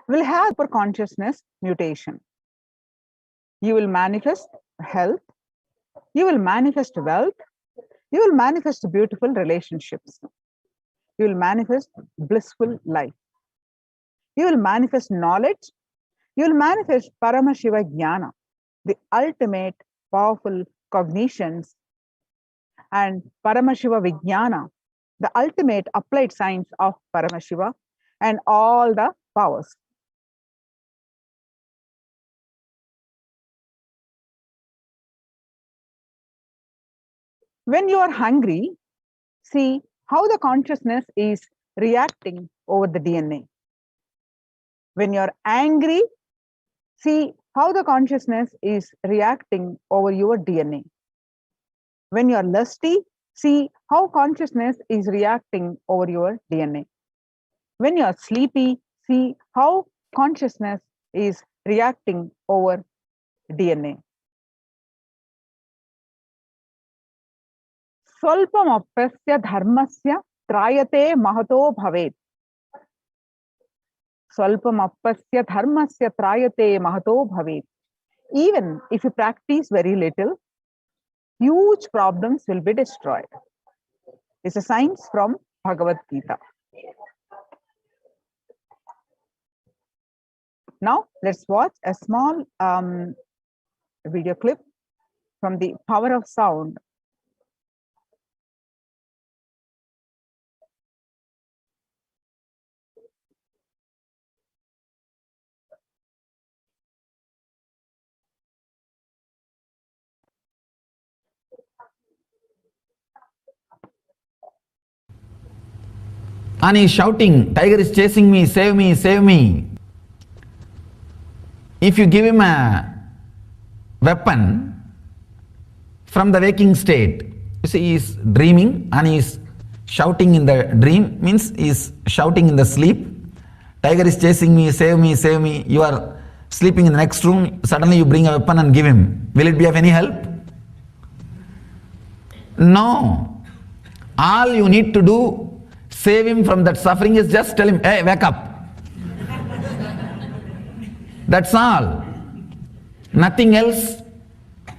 will have super consciousness mutation. You will manifest health, you will manifest wealth, you will manifest beautiful relationships, you will manifest blissful life, you will manifest knowledge, you will manifest Paramashiva Jnana, the ultimate powerful cognitions, and Paramashiva Vijnana, the ultimate applied science of Paramashiva, and all the powers. When you are hungry, see how the consciousness is reacting over the DNA. When you are angry, see how the consciousness is reacting over your DNA. When you are lusty, see how consciousness is reacting over your DNA. When you are sleepy, see how consciousness is reacting over DNA. Swalpamappasya dharmasya trayate mahato bhavet. Swalpamappasya dharmasya trayate mahato bhavet. Even if you practice very little, huge problems will be destroyed. It's a science from Bhagavad Gita. Now, let's watch a small video clip from the Power of Sound. And he's shouting, "Tiger is chasing me, save me, save me." If you give him a weapon, from the waking state. You see, he is dreaming and he is shouting in the dream, means he is shouting in the sleep. Tiger is chasing me, save me, save me. You are sleeping in the next room, suddenly you bring a weapon and give him. Will it be of any help? No. All you need to do, save him from that suffering, is just tell him, hey, wake up. That's all. Nothing else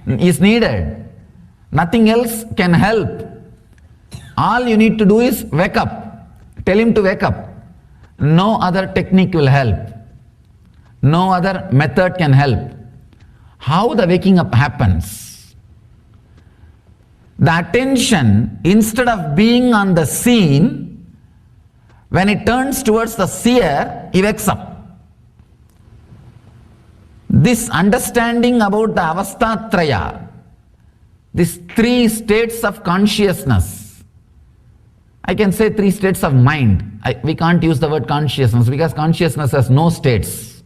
is needed. Nothing else can help. All you need to do is wake up. Tell him to wake up. No other technique will help. No other method can help. How the waking up happens? The attention, instead of being on the scene, when it turns towards the seer, he wakes up. This understanding about the avastatraya, these three states of consciousness, I can say three states of mind. We can't use the word consciousness because consciousness has no states.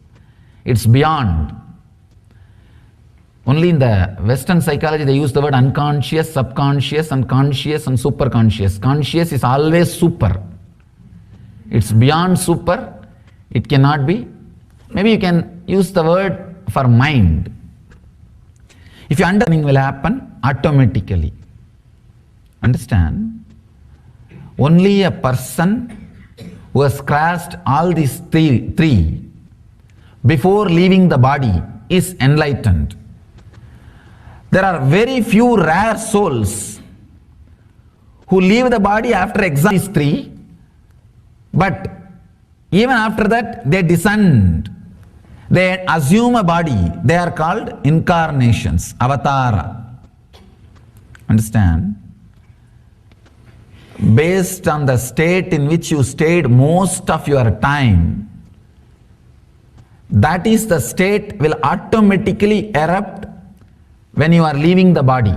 It's beyond. Only in the Western psychology they use the word unconscious, subconscious, and conscious and superconscious. Conscious is always super. It's beyond super. It cannot be. Maybe you can use the word for mind. If your understanding will happen automatically. Understand? Only a person who has crossed all these three before leaving the body is enlightened. There are very few rare souls who leave the body after examining these three, but even after that they descend. They assume a body. They are called incarnations, avatara. Understand? Based on the state in which you stayed most of your time, that is the state will automatically erupt when you are leaving the body.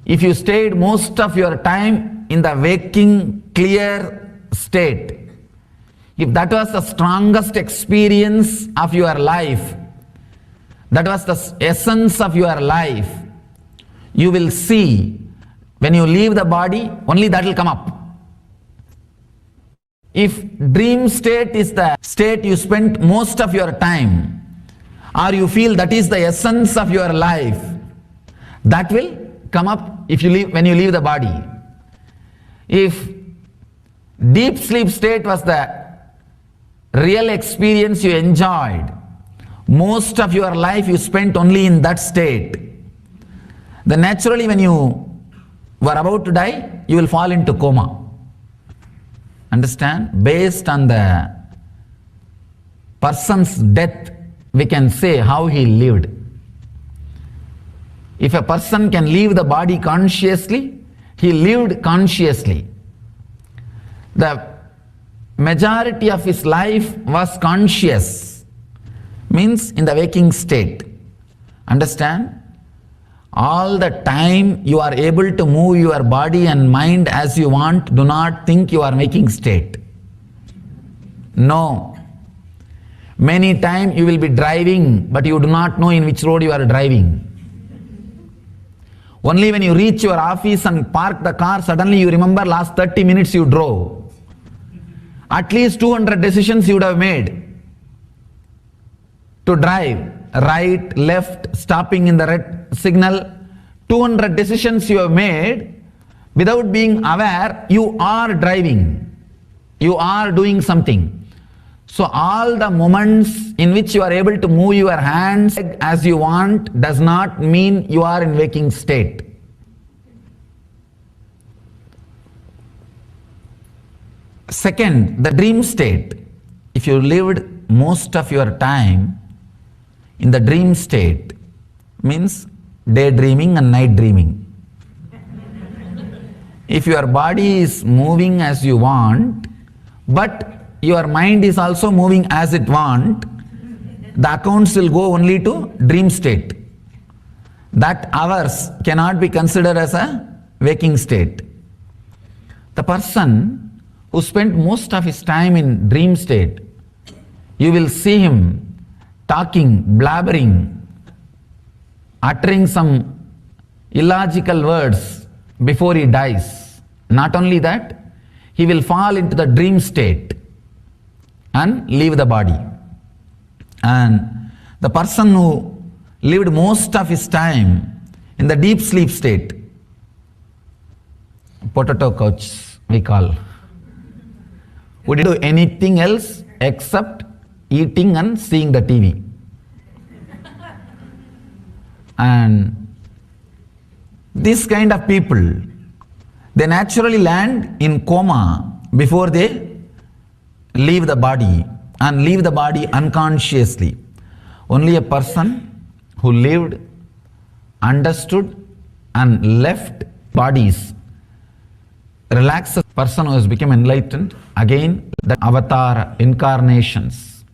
If you stayed most of your time in the waking, clear state, if that was the strongest experience of your life, that was the essence of your life, you will see when you leave the body, only that will come up. If dream state is the state you spent most of your time, or you feel that is the essence of your life, that will come up when you leave the body. If deep sleep state was the real experience you enjoyed, most of your life you spent only in that state, then naturally when you were about to die, you will fall into coma. Understand? Based on the person's death, we can say how he lived. If a person can leave the body consciously, he lived consciously. The majority of his life was conscious, means in the waking state. Understand? All the time you are able to move your body and mind as you want, do not think you are waking state. No. Many times you will be driving, but you do not know in which road you are driving. Only when you reach your office and park the car, suddenly you remember last 30 minutes you drove. At least 200 decisions you would have made to drive, right, left, stopping in the red signal. 200 decisions you have made without being aware you are driving. You are doing something. So all the moments in which you are able to move your hands as you want does not mean you are in waking state. Second, the dream state. If you lived most of your time in the dream state, means daydreaming and night dreaming. If your body is moving as you want, but your mind is also moving as it wants, the accounts will go only to dream state. That hours cannot be considered as a waking state. The person who spent most of his time in dream state, you will see him talking, blabbering, uttering some illogical words before he dies. Not only that, he will fall into the dream state and leave the body. And the person who lived most of his time in the deep sleep state, potato couch we call, would he do anything else except eating and seeing the TV? And this kind of people, they naturally land in coma before they leave the body, and leave the body unconsciously. Only a person who lived, understood and left bodies, relaxed person who has become enlightened. Again, the avatar incarnations.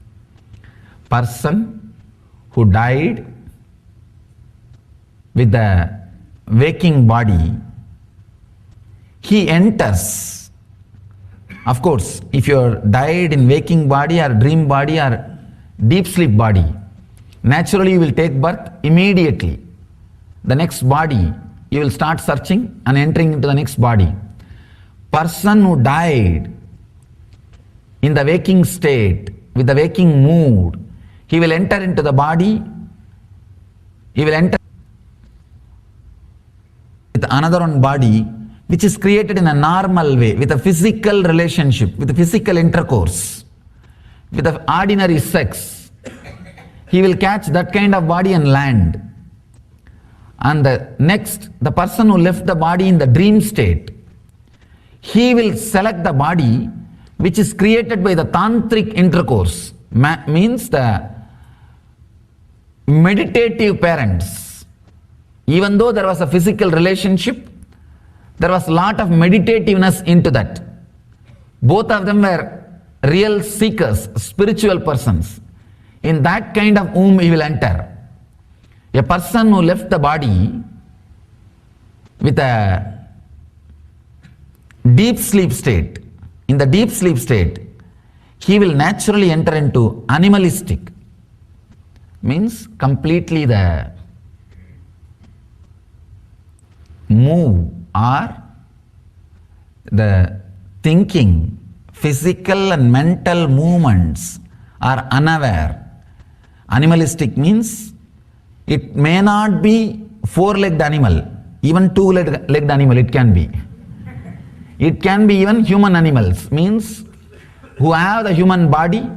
Person who died with the waking body, he enters. Of course, if you are died in waking body or dream body or deep sleep body, naturally you will take birth immediately. The next body, you will start searching and entering into the next body. Person who died in the waking state, with the waking mood, he will enter into the body, he will enter with another one body which is created in a normal way, with a physical relationship, with a physical intercourse, with the ordinary sex. He will catch that kind of body and land. And the next, the person who left the body in the dream state, he will select the body which is created by the tantric intercourse, means the meditative parents. Even though there was a physical relationship, there was a lot of meditativeness into that. Both of them were real seekers, spiritual persons. In that kind of womb he will enter. A person who left the body with a deep sleep state, in the deep sleep state, he will naturally enter into animalistic, means completely the move or the thinking, physical and mental movements are unaware. Animalistic means it may not be four-legged animal, even two-legged animal it can be. It can be even human animals, means who have the human body,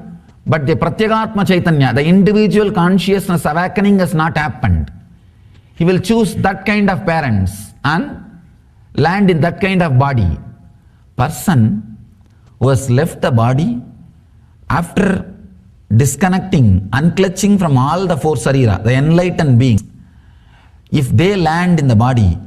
but the Pratyagatma Chaitanya, the individual consciousness awakening has not happened. He will choose that kind of parents and land in that kind of body. Person who has left the body after disconnecting, unclutching from all the four sarira, the enlightened beings, if they land in the body,